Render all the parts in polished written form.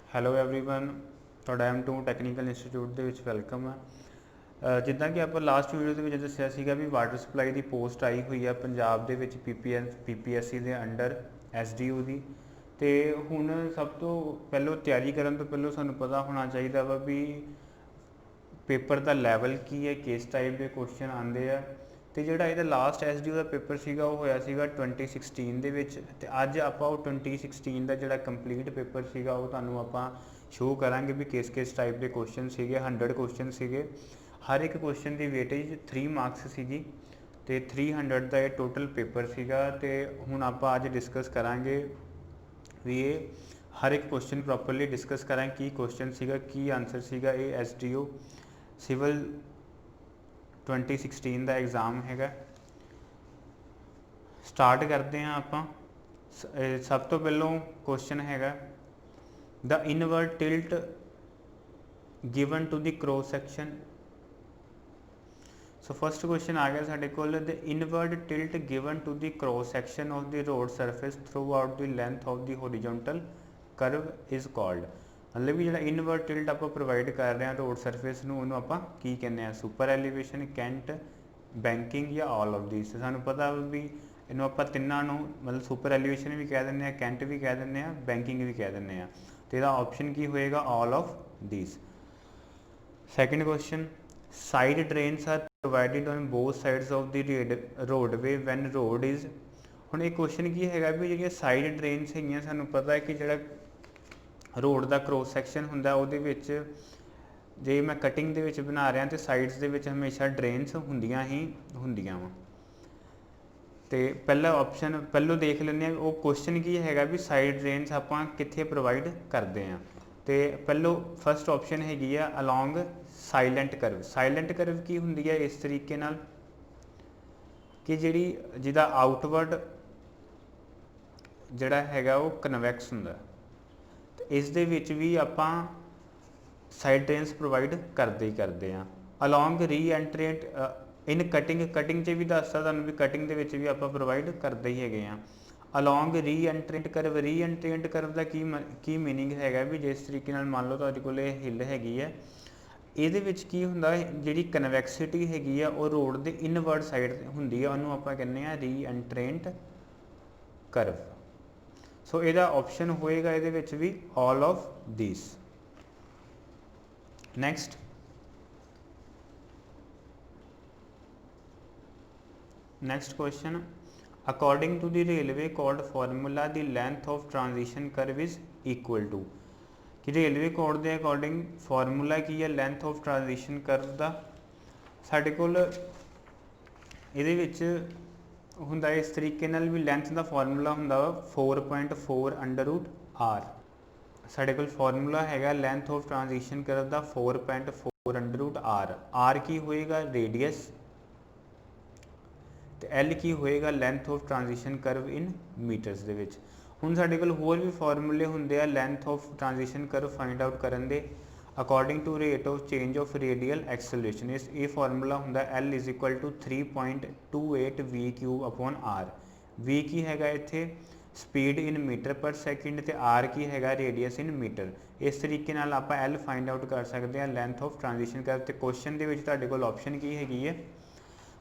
Hello everyone ਤੁਹਾਡਾ M2 technical institute ਦੇ ਵਿੱਚ ਵੈਲਕਮ ਹੈ। ਜਿੱਦਾਂ ਕਿ ਆਪਾਂ ਲਾਸਟ ਵੀਡੀਓ ਦੇ ਵਿੱਚ ਦੱਸਿਆ ਸੀਗਾ ਵੀ ਵਾਟਰ ਸਪਲਾਈ ਦੀ ਪੋਸਟ ਆਈ ਹੋਈ ਆ ਪੰਜਾਬ ਦੇ ਵਿੱਚ PPSC ਦੇ ਅੰਡਰ SDO ਦੀ। ਤੇ ਹੁਣ ਸਭ ਤੋਂ ਪਹਿਲਾਂ ਤਿਆਰੀ ਕਰਨ ਤੋਂ ਪਹਿਲਾਂ ਸਾਨੂੰ ਪਤਾ ਹੋਣਾ ਚਾਹੀਦਾ ਵਾ ਵੀ ਪੇਪਰ ਦਾ ਲੈਵਲ ਕੀ ਹੈ, ਕਿਸ ਟਾਈਪ ਦੇ ਕੁਐਸਚਨ ਆਉਂਦੇ ਆ। ਤੇ ਜਿਹੜਾ ਇਹਦਾ ਲਾਸਟ SDO ਦਾ ਪੇਪਰ ਸੀਗਾ ਉਹ ਹੋਇਆ ਸੀਗਾ 2016 ਦੇ ਵਿੱਚ, ਤੇ ਅੱਜ ਆਪਾਂ ਉਹ 2016 ਦਾ ਜਿਹੜਾ ਕੰਪਲੀਟ ਪੇਪਰ ਸੀਗਾ ਉਹ ਤੁਹਾਨੂੰ ਆਪਾਂ ਸ਼ੋਅ ਕਰਾਂਗੇ ਵੀ ਕਿਸ ਕਿਸ ਟਾਈਪ ਦੇ ਕੁਐਸਚਨ ਸੀਗੇ। 100 ਕੁਐਸਚਨ ਸੀਗੇ, ਹਰ ਇੱਕ ਕੁਐਸਚਨ ਦੀ ਵੇਟੇਜ 3 ਮਾਰਕਸ ਸੀਗੀ ਤੇ 300 ਦਾ ਇਹ ਟੋਟਲ ਪੇਪਰ ਸੀਗਾ। ਤੇ ਹੁਣ ਆਪਾਂ ਅੱਜ ਡਿਸਕਸ ਕਰਾਂਗੇ ਵੀ ਇਹ ਹਰ ਇੱਕ ਕੁਐਸਚਨ ਪ੍ਰੋਪਰਲੀ ਡਿਸਕਸ ਕਰਾਂਗੇ ਕੀ ਕੁਐਸਚਨ ਸੀਗਾ, ਕੀ ਆਨਸਰ ਸੀਗਾ। ਇਹ SDO ਸਿਵਲ 2016 ਦਾ ਐਗਜ਼ਾਮ ਹੈਗਾ। ਸਟਾਰਟ ਕਰਦੇ ਹਾਂ ਆਪਾਂ। ਸਭ ਤੋਂ ਪਹਿਲੋਂ ਕੁਐਸਚਨ ਹੈਗਾ the inward tilt given to the cross section. So first question ਆ ਗਿਆ ਸਾਡੇ ਕੋਲ the inward tilt given to the cross section of the road surface throughout the length of the horizontal curve is called. ਮਤਲਬ ਵੀ ਜਿਹੜਾ inward tilt ਆਪਾਂ provide ਕਰ ਰਹੇ ਹਾਂ ਰੋਡ ਸਰਫੇਸ ਨੂੰ, ਉਹਨੂੰ ਆਪਾਂ ਕੀ ਕਹਿੰਦੇ ਆ? ਸੁਪਰ ਐਲੀਵੇਸ਼ਨ, ਕੈਂਟ, ਬੈਂਕਿੰਗ ਜਾਂ ਆਲ ਆਫ ਦੀਸ। ਸਾਨੂੰ ਪਤਾ ਵੀ ਇਹਨੂੰ ਆਪਾਂ ਤਿੰਨਾਂ ਨੂੰ ਮਤਲਬ ਸੁਪਰ ਐਲੀਵੇਸ਼ਨ ਵੀ ਕਹਿ ਦਿੰਦੇ ਆ, ਕੈਂਟ ਵੀ ਕਹਿ ਦਿੰਦੇ ਆ, ਬੈਂਕਿੰਗ ਵੀ ਕਹਿ ਦਿੰਦੇ ਆ। ਤੇ ਇਹਦਾ ਆਪਸ਼ਨ ਕੀ ਹੋਏਗਾ? All of these. Second question side drains are provided on both sides of the roadway when road is. ਹੁਣ ਇਹ ਕੁਐਸਚਨ ਕੀ ਹੈਗਾ ਵੀ ਜਿਹੜੀਆਂ ਸਾਈਡ ਡਰੇਨਸ ਹੈਗੀਆਂ, ਸਾਨੂੰ ਪਤਾ ਹੈ ਕਿ ਜਿਹੜਾ ਰੋਡ ਦਾ ਕ੍ਰੋਸ ਸੈਕਸ਼ਨ ਹੁੰਦਾ ਉਹਦੇ ਵਿੱਚ ਜੇ ਮੈਂ ਕਟਿੰਗ ਦੇ ਵਿੱਚ ਬਣਾ ਰਿਹਾ ਤੇ ਸਾਈਡਸ ਦੇ ਵਿੱਚ ਹਮੇਸ਼ਾ ਡਰੇਨਸ ਹੁੰਦੀਆਂ ਹੀ ਹੁੰਦੀਆਂ ਵਾ। ਤੇ ਪਹਿਲਾ ਆਪਸ਼ਨ ਪਹਿਲੋਂ ਦੇਖ ਲੈਂਦੇ ਹਾਂ ਉਹ ਕੁਐਸਚਨ ਕੀ ਹੈਗਾ ਵੀ ਸਾਈਡ ਡਰੇਨਸ ਆਪਾਂ ਕਿੱਥੇ ਪ੍ਰੋਵਾਈਡ ਕਰਦੇ ਹਾਂ। ਤੇ ਪਹਿਲੋਂ ਫਸਟ ਆਪਸ਼ਨ ਹੈਗੀ ਆ along silent curve. Silent curve ਕੀ ਹੁੰਦੀ ਹੈ? ਇਸ ਤਰੀਕੇ ਨਾਲ ਕਿ ਜਿਹਦਾ ਆਊਟਵਰਡ ਜਿਹੜਾ ਹੈਗਾ ਉਹ ਕਨਵੈਕਸ ਹੁੰਦਾ, ਤੇ ਇਸ ਦੇ ਵਿੱਚ ਵੀ ਆਪਾਂ ਸਾਈਡ ਡਰੇਨਸ ਪ੍ਰੋਵਾਈਡ ਕਰਦੇ ਹਾਂ। ਅਲੋਂਗ ਰੀ ਐਂਟਰੈਂਟ ਇਨ ਕਟਿੰਗ 'ਚ ਵੀ ਦੱਸਦਾ ਤੁਹਾਨੂੰ ਵੀ ਕਟਿੰਗ ਦੇ ਵਿੱਚ ਵੀ ਆਪਾਂ ਪ੍ਰੋਵਾਈਡ ਕਰਦੇ ਹੀ ਹੈਗੇ ਹਾਂ। ਅਲੋਂਗ ਰੀ ਐਂਟਰੈਂਟ ਕਰਵ ਦਾ ਕੀ ਮੀਨਿੰਗ ਹੈਗਾ ਵੀ ਜਿਸ ਤਰੀਕੇ ਨਾਲ ਮੰਨ ਲਓ ਤੁਹਾਡੇ ਕੋਲ ਇਹ ਹਿੱਲ ਹੈਗੀ ਹੈ, ਇਹਦੇ ਵਿੱਚ ਕੀ ਹੁੰਦਾ ਜਿਹੜੀ ਕਨਵੈਕਸਿਟੀ ਹੈਗੀ ਆ ਉਹ ਰੋਡ ਦੇ ਇਨਵਰਡ ਸਾਈਡ ਹੁੰਦੀ ਆ, ਉਹਨੂੰ ਆਪਾਂ ਕਹਿੰਦੇ ਆ ਰੀ ਐਂਟਰੈਂਟ ਕਰਵ। ਸੋ ਇਹਦਾ ਆਪਸ਼ਨ ਹੋਏਗਾ ਇਹਦੇ ਵਿੱਚ ਵੀ all of these. Next question according to the railway code formula the length of transition curve is equal to। कि रेलवे कोड के अकॉर्डिंग फॉर्मूला की है लेंथ ऑफ ट्रांजिशन करव का। साढ़े कोल ਇਹਦੇ ਵਿੱਚ ਹੁੰਦਾ ਇਸ ਤਰੀਕੇ ਨਾਲ ਵੀ ਲੈਂਥ ਦਾ ਫਾਰਮੂਲਾ ਹੁੰਦਾ ਵਾ 4.4 √r। ਸਾਡੇ ਕੋਲ ਫਾਰਮੂਲਾ ਹੈਗਾ length of transition curve the 4.4 √r। r ਕੀ ਹੋਏਗਾ? ਰੇਡੀਅਸ। ਤੇ L ਕੀ ਹੋਏਗਾ? Length of transition curve in metres ਦੇ ਵਿੱਚ। ਹੁਣ ਸਾਡੇ ਕੋਲ ਹੋਰ ਵੀ ਫਾਰਮੂਲੇ ਹੁੰਦੇ ਆ length of transition curve find out ਕਰਨ ਦੇ according to rate of change of radial acceleration. ਇਹ ਫਾਰਮੂਲਾ ਹੁੰਦਾ L = 3.28 v³/r। v ਕੀ ਹੈਗਾ ਇੱਥੇ? Speed in meter per second, ਤੇ r ਕੀ ਹੈਗਾ? Radius in meter. ਇਸ ਤਰੀਕੇ ਨਾਲ ਆਪਾਂ L ਫਾਈਂਡ ਆਊਟ ਕਰ ਸਕਦੇ ਹਾਂ ਲੈਂਥ ਆਫ ਟ੍ਰਾਂਜੀਸ਼ਨ ਕਰਵ। ਤੇ ਕੁਐਸਚਨ ਦੇ ਵਿੱਚ ਤੁਹਾਡੇ ਕੋਲ ਆਪਸ਼ਨ ਕੀ ਹੈਗੀ ਹੈ?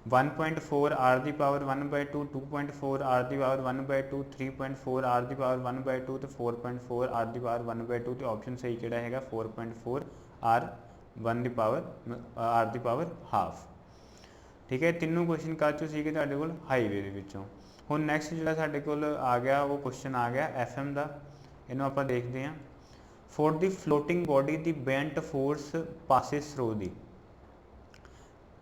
1.4 r ਦੀ ਪਾਵਰ 1/2, 2.4 r ਦੀ ਪਾਵਰ 1/2, 3.4 r ਦੀ ਪਾਵਰ 1/2 ਤੇ 4.4 r ਦੀ ਪਾਵਰ 1/2। ਤੇ ਆਪਸ਼ਨ ਸਹੀ ਕਿਹੜਾ ਹੈਗਾ? 4.4 r 1 ਦੀ ਪਾਵਰ ਹਾਫ। ਠੀਕ ਹੈ, ਤਿੰਨੋਂ ਕੁਐਸਚਨ ਕਾਹ ਚੋਂ ਸੀਗੇ ਤੁਹਾਡੇ ਕੋਲ? ਹਾਈਵੇ ਦੇ ਵਿੱਚੋਂ। ਹੁਣ ਨੈਕਸਟ ਜਿਹੜਾ ਸਾਡੇ ਕੋਲ ਆ ਗਿਆ ਉਹ ਕੁਐਸਚਨ ਆ ਗਿਆ FM ਦਾ। ਇਹਨੂੰ ਆਪਾਂ ਦੇਖਦੇ ਹਾਂ। For the floating body the bent force passes through ਦੀ।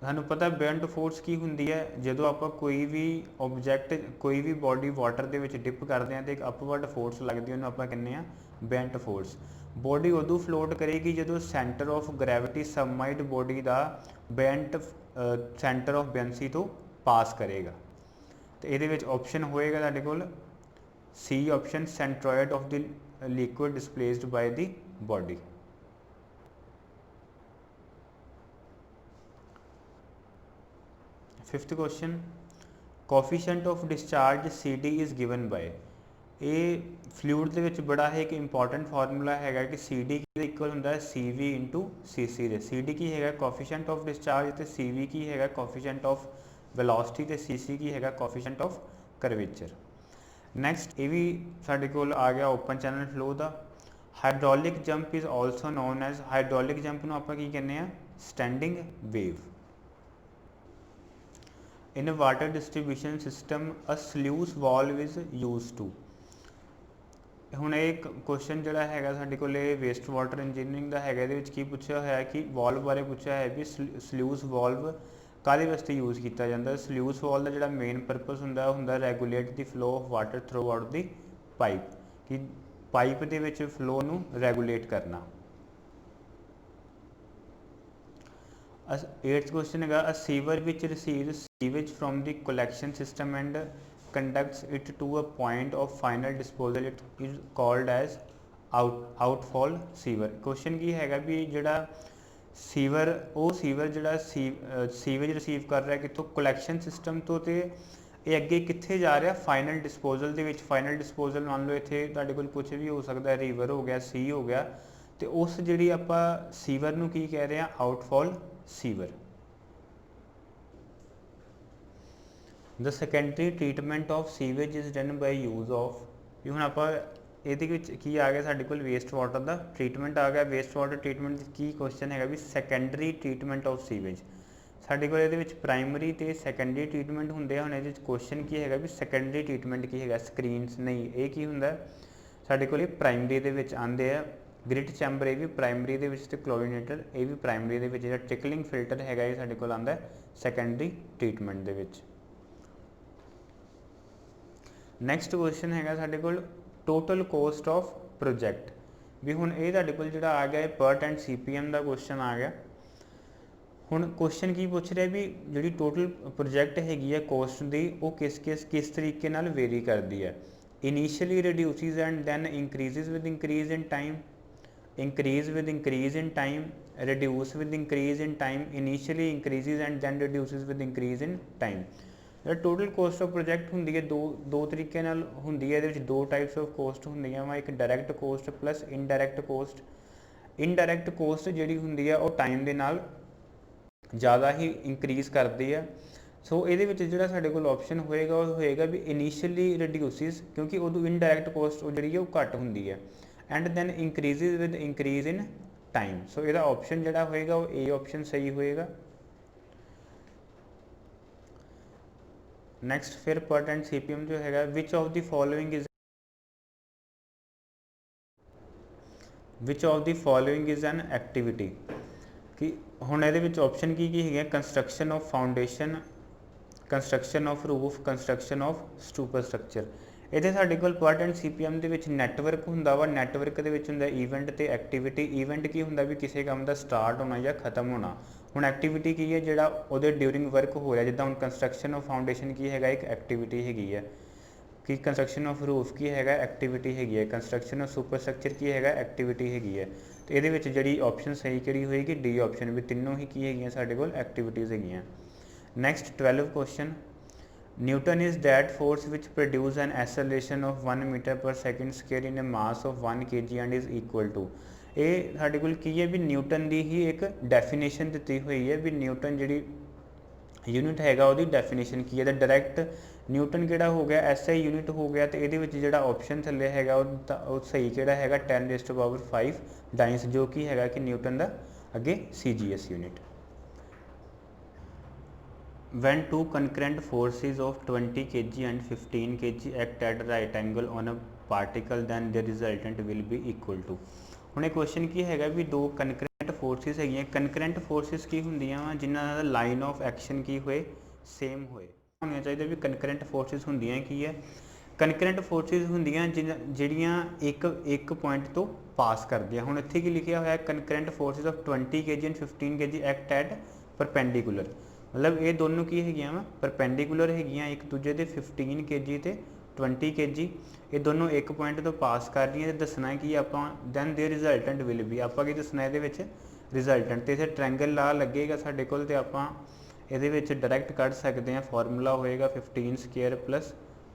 ਸਾਨੂੰ ਪਤਾ ਬੈਂਟ ਫੋਰਸ ਕੀ ਹੁੰਦੀ ਹੈ? ਜਦੋਂ ਆਪਾਂ ਕੋਈ ਵੀ ਆਬਜੈਕਟ, ਕੋਈ ਵੀ ਬੋਡੀ ਵਾਟਰ ਦੇ ਵਿੱਚ ਡਿਪ ਕਰਦੇ ਹਾਂ ਤੇ ਇੱਕ ਅਪਵਰਡ ਫੋਰਸ ਲੱਗਦੀ, ਉਹਨੂੰ ਆਪਾਂ ਕਹਿੰਦੇ ਆ ਬੈਂਟ ਫੋਰਸ। ਬੋਡੀ ਉਦੋਂ ਫਲੋਟ ਕਰੇਗੀ ਜਦੋਂ centre of gravity submerged body ਦਾ ਬੈਂਟ ਸੈਂਟਰ ਆਫ ਬੈਂਸੀ ਤੋਂ ਪਾਸ ਕਰੇਗਾ। ਤੇ ਇਹਦੇ ਵਿੱਚ ਆਪਸ਼ਨ ਹੋਏਗਾ ਤੁਹਾਡੇ ਕੋਲ C option, centroid of the liquid displaced by the body. Fifth question coefficient of discharge CD is given by. ये फ्लूइड ਦੇ ਵਿੱਚ ਬੜਾ ਹੈ ਇੱਕ ਇੰਪੋਰਟੈਂਟ ਫਾਰਮੂਲਾ ਹੈਗਾ ਕਿ CD ਕੀ ਇਕੁਅਲ ਹੁੰਦਾ ਹੈ CV * CC ਦੇ। CD ਕੀ ਹੈਗਾ ਕੋਐਫੀਸ਼ੀਐਂਟ ਆਫ ਡਿਸਚਾਰਜ ਤੇ CV ਕੀ ਹੈਗਾ ਕੋਐਫੀਸ਼ੀਐਂਟ ਆਫ ਵੈਲੋਸਿਟੀ ਤੇ CC ਕੀ ਹੈਗਾ ਕੋਐਫੀਸ਼ੀਐਂਟ ਆਫ ਕਰਵੇਚਰ। ਨੈਕਸਟ ਇਹ ਵੀ ਸਾਡੇ ਕੋਲ ਆ ਗਿਆ open channel flow the. Hydraulic jump is also non as, hydraulic jump ਨੂੰ ਆਪਾਂ ਕੀ ਕਹਿੰਦੇ ਆ standing wave. In a water distribution system a sluice valve is used to। ਹੁਣ ਇਹ ਕੁਐਸਚਨ ਜਿਹੜਾ ਹੈਗਾ ਸਾਡੇ ਕੋਲ ਵੇਸਟ ਵਾਟਰ ਇੰਜੀਨੀਅਰਿੰਗ ਦਾ ਹੈਗਾ। ਇਹਦੇ ਵਿੱਚ ਕੀ ਪੁੱਛਿਆ ਹੋਇਆ ਕਿ ਵਾਲਵ ਬਾਰੇ ਪੁੱਛਿਆ ਹੈ ਵੀ ਸਲਿਊਸ ਵਾਲਵ ਕਾਹਦੇ ਵਾਸਤੇ ਯੂਜ਼ ਕੀਤਾ ਜਾਂਦਾ। ਸਲਿਊਸ ਵਾਲਵ ਦਾ ਜਿਹੜਾ ਮੇਨ ਪਰਪਸ ਹੁੰਦਾ ਉਹ ਹੁੰਦਾ regulate the flow of water through out the pipe, ਕਿ ਪਾਈਪ ਦੇ ਵਿੱਚ ਫਲੋ ਨੂੰ ਰੈਗੂਲੇਟ ਕਰਨਾ। 8th question ਹੈਗਾ a sewer which receives sewage from the collection system and conducts it to a point of final disposal it is called as outfall sewer। question ਕੀ ਹੈਗਾ ਵੀ ਜਿਹੜਾ sewer ਉਹ sewer ਜਿਹੜਾ sewage receive ਕਰ ਰਿਹਾ ਕਿੱਥੋਂ collection system ਤੋਂ, ਤੇ ਇਹ ਅੱਗੇ ਕਿੱਥੇ ਜਾ ਰਿਹਾ ਫਾਈਨਲ ਡਿਸਪੋਜ਼ਲ ਦੇ ਵਿੱਚ। ਫਾਈਨਲ ਡਿਸਪੋਜ਼ਲ ਮੰਨ ਲਓ ਇੱਥੇ ਤੁਹਾਡੇ ਕੋਲ ਕੁਝ ਵੀ ਹੋ ਸਕਦਾ, ਰਿਵਰ ਹੋ ਗਿਆ, ਸੀ ਹੋ ਗਿਆ, ਤੇ ਉਸ ਜਿਹੜੀ ਆਪਾਂ ਸੀਵਰ ਨੂੰ ਕੀ ਕਹਿ ਰਹੇ ਹਾਂ ਆਊਟਫਾਲ sewer. The secondary treatment of sewage is done by use of, ਵੀ ਹੁਣ ਆਪਾਂ ਇਹਦੇ ਵਿੱਚ ਕੀ ਆ ਗਿਆ ਸਾਡੇ ਕੋਲ ਵੇਸਟ ਵਾਟਰ ਦਾ ਟ੍ਰੀਟਮੈਂਟ ਆ ਗਿਆ। ਵੇਸਟ ਵਾਟਰ ਟ੍ਰੀਟਮੈਂਟ ਕੀ ਕੁਐਸਚਨ ਹੈਗਾ ਵੀ ਸੈਕੰਡਰੀ ਟ੍ਰੀਟਮੈਂਟ ਆਫ ਸੀਵੇਜ। ਸਾਡੇ ਕੋਲ ਇਹਦੇ ਵਿੱਚ ਪ੍ਰਾਇਮਰੀ ਤੇ ਸੈਕੰਡਰੀ ਟ੍ਰੀਟਮੈਂਟ ਹੁੰਦੇ ਆ। ਹੁਣ ਇਹਦੇ ਵਿੱਚ ਕੁਐਸਚਨ ਕੀ ਹੈਗਾ ਵੀ ਸੈਕੰਡਰੀ ਟ੍ਰੀਟਮੈਂਟ ਕੀ ਹੈਗਾ ਸਕਰੀਨਸ ਨਹੀਂ, ਇਹ ਕੀ ਹੁੰਦਾ ਸਾਡੇ ਕੋਲ ਇਹ ਪ੍ਰਾਇਮਰੀ ਦੇ ਵਿੱਚ ਆਉਂਦੇ ਆ। ਗ੍ਰਿਟ ਚੈਂਬਰ ਇਹ ਵੀ ਪ੍ਰਾਇਮਰੀ ਦੇ ਵਿੱਚ, ਤੇ ਕਲੋਰੀਨੇਟਰ ਇਹ ਵੀ ਪ੍ਰਾਇਮਰੀ ਦੇ ਵਿੱਚ। ਜਿਹੜਾ ਟਿਕਲਿੰਗ ਫਿਲਟਰ ਹੈਗਾ ਇਹ ਸਾਡੇ ਕੋਲ ਆਉਂਦਾ ਸੈਕੰਡਰੀ ਟ੍ਰੀਟਮੈਂਟ ਦੇ ਵਿੱਚ। ਨੈਕਸਟ ਕੁਐਸਚਨ ਹੈਗਾ ਸਾਡੇ ਕੋਲ ਟੋਟਲ ਕੋਸਟ ਆਫ ਪ੍ਰੋਜੈਕਟ। ਵੀ ਹੁਣ ਇਹ ਤੁਹਾਡੇ ਕੋਲ ਜਿਹੜਾ ਆ ਗਿਆ ਪਰਟ ਐਂਡ CPM ਦਾ ਕੁਐਸਚਨ ਆ ਗਿਆ। ਹੁਣ ਕੁਐਸਚਨ ਕੀ ਪੁੱਛ ਰਿਹਾ ਵੀ ਜਿਹੜੀ ਟੋਟਲ ਪ੍ਰੋਜੈਕਟ ਹੈਗੀ ਹੈ ਕੋਸਟ ਦੀ ਉਹ ਕਿਸ ਤਰੀਕੇ ਨਾਲ ਵੇਰੀ ਕਰਦੀ ਹੈ। Initially reduces and then increases with increase in time, increase with increase in time, reduce with increase in time, initially increases and then reduces with increase in time। ਜਿਹੜਾ total cost of project ਹੁੰਦੀ ਹੈ ਦੋ ਤਰੀਕੇ ਨਾਲ ਹੁੰਦੀ ਹੈ। ਇਹਦੇ ਵਿੱਚ ਦੋ ਟਾਈਪਸ ਆਫ ਕੋਸਟ ਹੁੰਦੀਆਂ ਵਾ, ਇੱਕ direct cost plus indirect cost. Indirect cost ਜਿਹੜੀ ਹੁੰਦੀ ਹੈ ਉਹ ਟਾਈਮ ਦੇ ਨਾਲ ਜ਼ਿਆਦਾ ਹੀ ਇੰਕਰੀਜ਼ ਕਰਦੀ ਹੈ। ਸੋ ਇਹਦੇ ਵਿੱਚ ਜਿਹੜਾ ਸਾਡੇ ਕੋਲ ਆਪਸ਼ਨ ਹੋਏਗਾ ਉਹ ਹੋਏਗਾ ਵੀ ਇਨੀਸ਼ੀਅਲੀ ਰਿਡਿਊਸਿਸ, ਕਿਉਂਕਿ ਉਦੋਂ ਇਨਡਾਇਰੈਕਟ ਕੋਸਟ ਉਹ ਜਿਹੜੀ ਹੈ ਉਹ ਘੱਟ ਹੁੰਦੀ ਹੈ, and then increases with increase in time. So ਇਹਦਾ ਆਪਸ਼ਨ ਜਿਹੜਾ ਹੋਏਗਾ ਉਹ A ਆਪਸ਼ਨ ਸਹੀ ਹੋਏਗਾ। ਨੈਕਸਟ ਫਿਰ ਪਰਟ ਐਂਡ CPM ਜੋ ਹੈਗਾ which of the following is an activity. ਕਿ ਹੁਣ ਇਹਦੇ ਵਿੱਚ ਆਪਸ਼ਨ ਕੀ ਹੈਗਾ construction of foundation, construction of roof, construction of super structure. ਇਹਦੇ ਸਾਡੇ ਕੋਲ ਪਰਟ ਐਂਡ CPM ਦੇ ਵਿੱਚ ਨੈਟਵਰਕ ਹੁੰਦਾ ਵਾ। ਨੈਟਵਰਕ ਦੇ ਵਿੱਚ ਹੁੰਦਾ ਈਵੈਂਟ ਤੇ ਐਕਟੀਵਿਟੀ। ਈਵੈਂਟ ਕੀ ਹੁੰਦਾ ਵੀ ਕਿਸੇ ਕੰਮ ਦਾ ਸਟਾਰਟ ਹੋਣਾ ਜਾਂ ਖਤਮ ਹੋਣਾ। ਹੁਣ ਐਕਟੀਵਿਟੀ ਕੀ ਹੈ ਜਿਹੜਾ ਉਹਦੇ ਡਿਊਰਿੰਗ ਵਰਕ ਹੋ ਰਿਹਾ। ਜਿੱਦਾਂ ਹੁਣ ਕੰਸਟਰਕਸ਼ਨ ਆਫ ਫਾਊਂਡੇਸ਼ਨ ਕੀ ਹੈਗਾ ਇੱਕ ਐਕਟੀਵਿਟੀ ਹੈਗੀ ਹੈ, ਕਿ ਕੰਸਟਰਕਸ਼ਨ ਆਫ ਰੂਫ ਕੀ ਹੈਗਾ ਐਕਟੀਵਿਟੀ ਹੈਗੀ ਹੈ, ਕੰਸਟਰਕਸ਼ਨ ਆਫ ਸੁਪਰ ਸਟਰਕਚਰ ਕੀ ਹੈਗਾ ਐਕਟੀਵਿਟੀ ਹੈਗੀ ਹੈ। ਤੇ ਇਹਦੇ ਵਿੱਚ ਜਿਹੜੀ ਆਪਸ਼ਨ ਸਹੀ ਕਿਹੜੀ ਹੋਏਗੀ D ਆਪਸ਼ਨ, ਵੀ ਤਿੰਨੋਂ ਹੀ ਕੀ ਹੈਗੀਆਂ ਸਾਡੇ ਕੋਲ ਐਕਟੀਵਿਟੀਜ਼ ਹੈਗੀਆਂ। Next 12 question Newton is that force which produce an acceleration of 1 meter per second square in a mass of 1 kg and is equal to। ਇਹ ਸਾਡੇ ਕੋਲ ਕੀ ਹੈ ਵੀ ਨਿਊਟਨ ਦੀ ਹੀ ਇੱਕ ਡੈਫੀਨੇਸ਼ਨ ਦਿੱਤੀ ਹੋਈ ਹੈ ਵੀ ਨਿਊਟਨ ਜਿਹੜੀ ਯੂਨਿਟ ਹੈਗਾ ਉਹਦੀ ਡੈਫੀਨੇਸ਼ਨ ਕੀ ਹੈ। ਤਾਂ ਡਾਇਰੈਕਟ ਨਿਊਟਨ ਕਿਹੜਾ ਹੋ ਗਿਆ SI ਯੂਨਿਟ ਹੋ ਗਿਆ। ਤੇ ਇਹਦੇ ਵਿੱਚ ਜਿਹੜਾ ਆਪਸ਼ਨ ਥੱਲੇ ਹੈਗਾ ਉਹ ਸਹੀ ਕਿਹੜਾ ਹੈਗਾ 10⁵ ਡਾਇਨਸ, ਜੋ ਕਿ ਹੈਗਾ ਕਿ ਨਿਊਟਨ ਦਾ ਅੱਗੇ CGS unit. When two concurrent forces of 20 kg and 15 kg act at right angle on a particle then the resultant will be equal to। ਹੁਣ ਇਹ ਕੁਐਸਚਨ ਕੀ ਹੈਗਾ ਵੀ ਦੋ ਕਨਕਰੈਂਟ ਫੋਰਸਿਸ ਹੈਗੀਆਂ। ਕਨਕਰੈਂਟ ਫੋਰਸਿਸ ਕੀ ਹੁੰਦੀਆਂ ਵਾ ਜਿਨ੍ਹਾਂ ਦਾ ਲਾਈਨ ਆਫ ਐਕਸ਼ਨ ਕੀ ਹੋਏ same ਹੋਏ। ਹੋਣਾ ਚਾਹੀਦਾ ਵੀ ਕਨਕਰੈਂਟ ਫੋਰਸਿਸ ਹੁੰਦੀਆਂ ਕੀ ਹੈ। ਕਨਕਰੈਂਟ ਫੋਰਸਿਸ ਹੁੰਦੀਆਂ ਜਿਹੜੀਆਂ ਇੱਕ ਪੁਆਇੰਟ ਤੋਂ ਪਾਸ ਕਰਦੀਆਂ। ਹੁਣ ਇੱਥੇ ਕੀ ਲਿਖਿਆ ਹੋਇਆ concurrent forces of 20 kg and 15 kg act at perpendicular, ਮਤਲਬ ਇਹ ਦੋਨੋਂ ਕੀ ਹੈਗੀਆਂ ਵਾ ਪਰਪੈਂਡੀਕੂਲਰ ਹੈਗੀਆਂ ਇੱਕ ਦੂਜੇ ਦੇ 15 kg ਤੇ 20 kg। ਇਹ ਦੋਨੋਂ ਇੱਕ ਪੁਆਇੰਟ ਤੋਂ ਪਾਸ ਕਰ ਰਹੀਆਂ। ਤੇ ਦੱਸਣਾ ਕੀ ਆਪਾਂ ਦੈਨ ਦੇ ਰਿਜ਼ਲਟੈਂਟ ਵਿਲ ਬੀ, ਆਪਾਂ ਕੀ ਦੱਸਣਾ ਇਹਦੇ ਵਿੱਚ ਰਿਜ਼ਲਟੈਂਟ। ਤੇ ਇੱਥੇ ਟ੍ਰਾਇੰਗਲ ਲਾ ਲੱਗੇਗਾ ਸਾਡੇ ਕੋਲ, ਤੇ ਆਪਾਂ ਇਹਦੇ ਵਿੱਚ ਡਾਇਰੈਕਟ ਕੱਢ ਸਕਦੇ ਹਾਂ। ਫਾਰਮੂਲਾ ਹੋਏਗਾ 15² +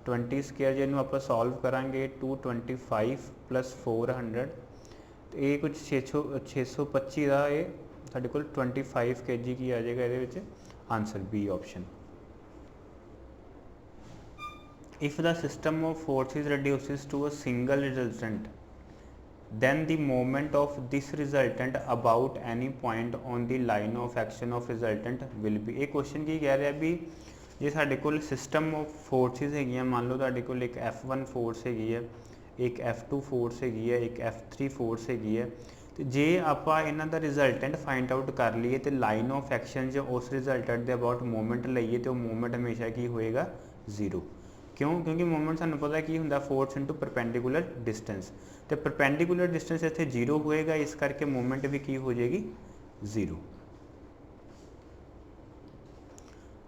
20 ਸਕੁਏਅਰ ਜੇ ਇਹਨੂੰ ਆਪਾਂ ਸੋਲਵ ਕਰਾਂਗੇ 225 + 400 ਤੇ ਇਹ ਕੁਝ 625 ਦਾ ਇਹ ਸਾਡੇ ਕੋਲ 25 kg ਕੀ ਆ ਜਾਏਗਾ ਇਹਦੇ ਵਿੱਚ answer B option. If the system of forces reduces to a single resultant, then the moment of this resultant about any point on the line of action of resultant will be। ਇਹ question ਕੀ ਕਹਿ ਰਿਹਾ ਵੀ ਜੇ ਸਾਡੇ ਕੋਲ system of forces ਹੈਗੀਆਂ, ਮੰਨ ਲਓ ਤੁਹਾਡੇ ਕੋਲ ਇੱਕ F1 ਫੋਰਸ ਹੈਗੀ ਹੈ, ਇੱਕ F2 ਫੋਰਸ ਹੈਗੀ ਹੈ, ਇੱਕ F3 ਫੋਰਸ ਹੈਗੀ ਹੈ, ਤੇ ਜੇ ਆਪਾਂ ਇਹਨਾਂ ਦਾ ਰਿਜ਼ਲਟੈਂਟ ਫਾਈਂਡ ਆਊਟ ਕਰ ਲਈਏ ਤੇ ਲਾਈਨ ਆਫ ਐਕਸ਼ਨ 'ਚ ਉਸ ਰਿਜ਼ਲਟੈਂਟ ਦੇ ਅਬਾਊਟ ਮੂਵਮੈਂਟ ਲਈਏ ਤੇ ਉਹ ਮੂਵਮੈਂਟ ਹਮੇਸ਼ਾ ਕੀ ਹੋਏਗਾ 0। ਕਿਉਂ? ਕਿਉਂਕਿ ਮੂਵਮੈਂਟ ਸਾਨੂੰ ਪਤਾ ਕੀ ਹੁੰਦਾ ਫੋਰਸ ਇਨਟੂ ਪਰਪੈਂਡੀਕੂਲਰ ਡਿਸਟੈਂਸ, ਤੇ ਪਰਪੈਂਡੀਕੂਲਰ ਡਿਸਟੈਂਸ ਇੱਥੇ 0 ਹੋਏਗਾ, ਇਸ ਕਰਕੇ ਮੂਵਮੈਂਟ ਵੀ ਕੀ ਹੋ ਜਾਏਗੀ 0।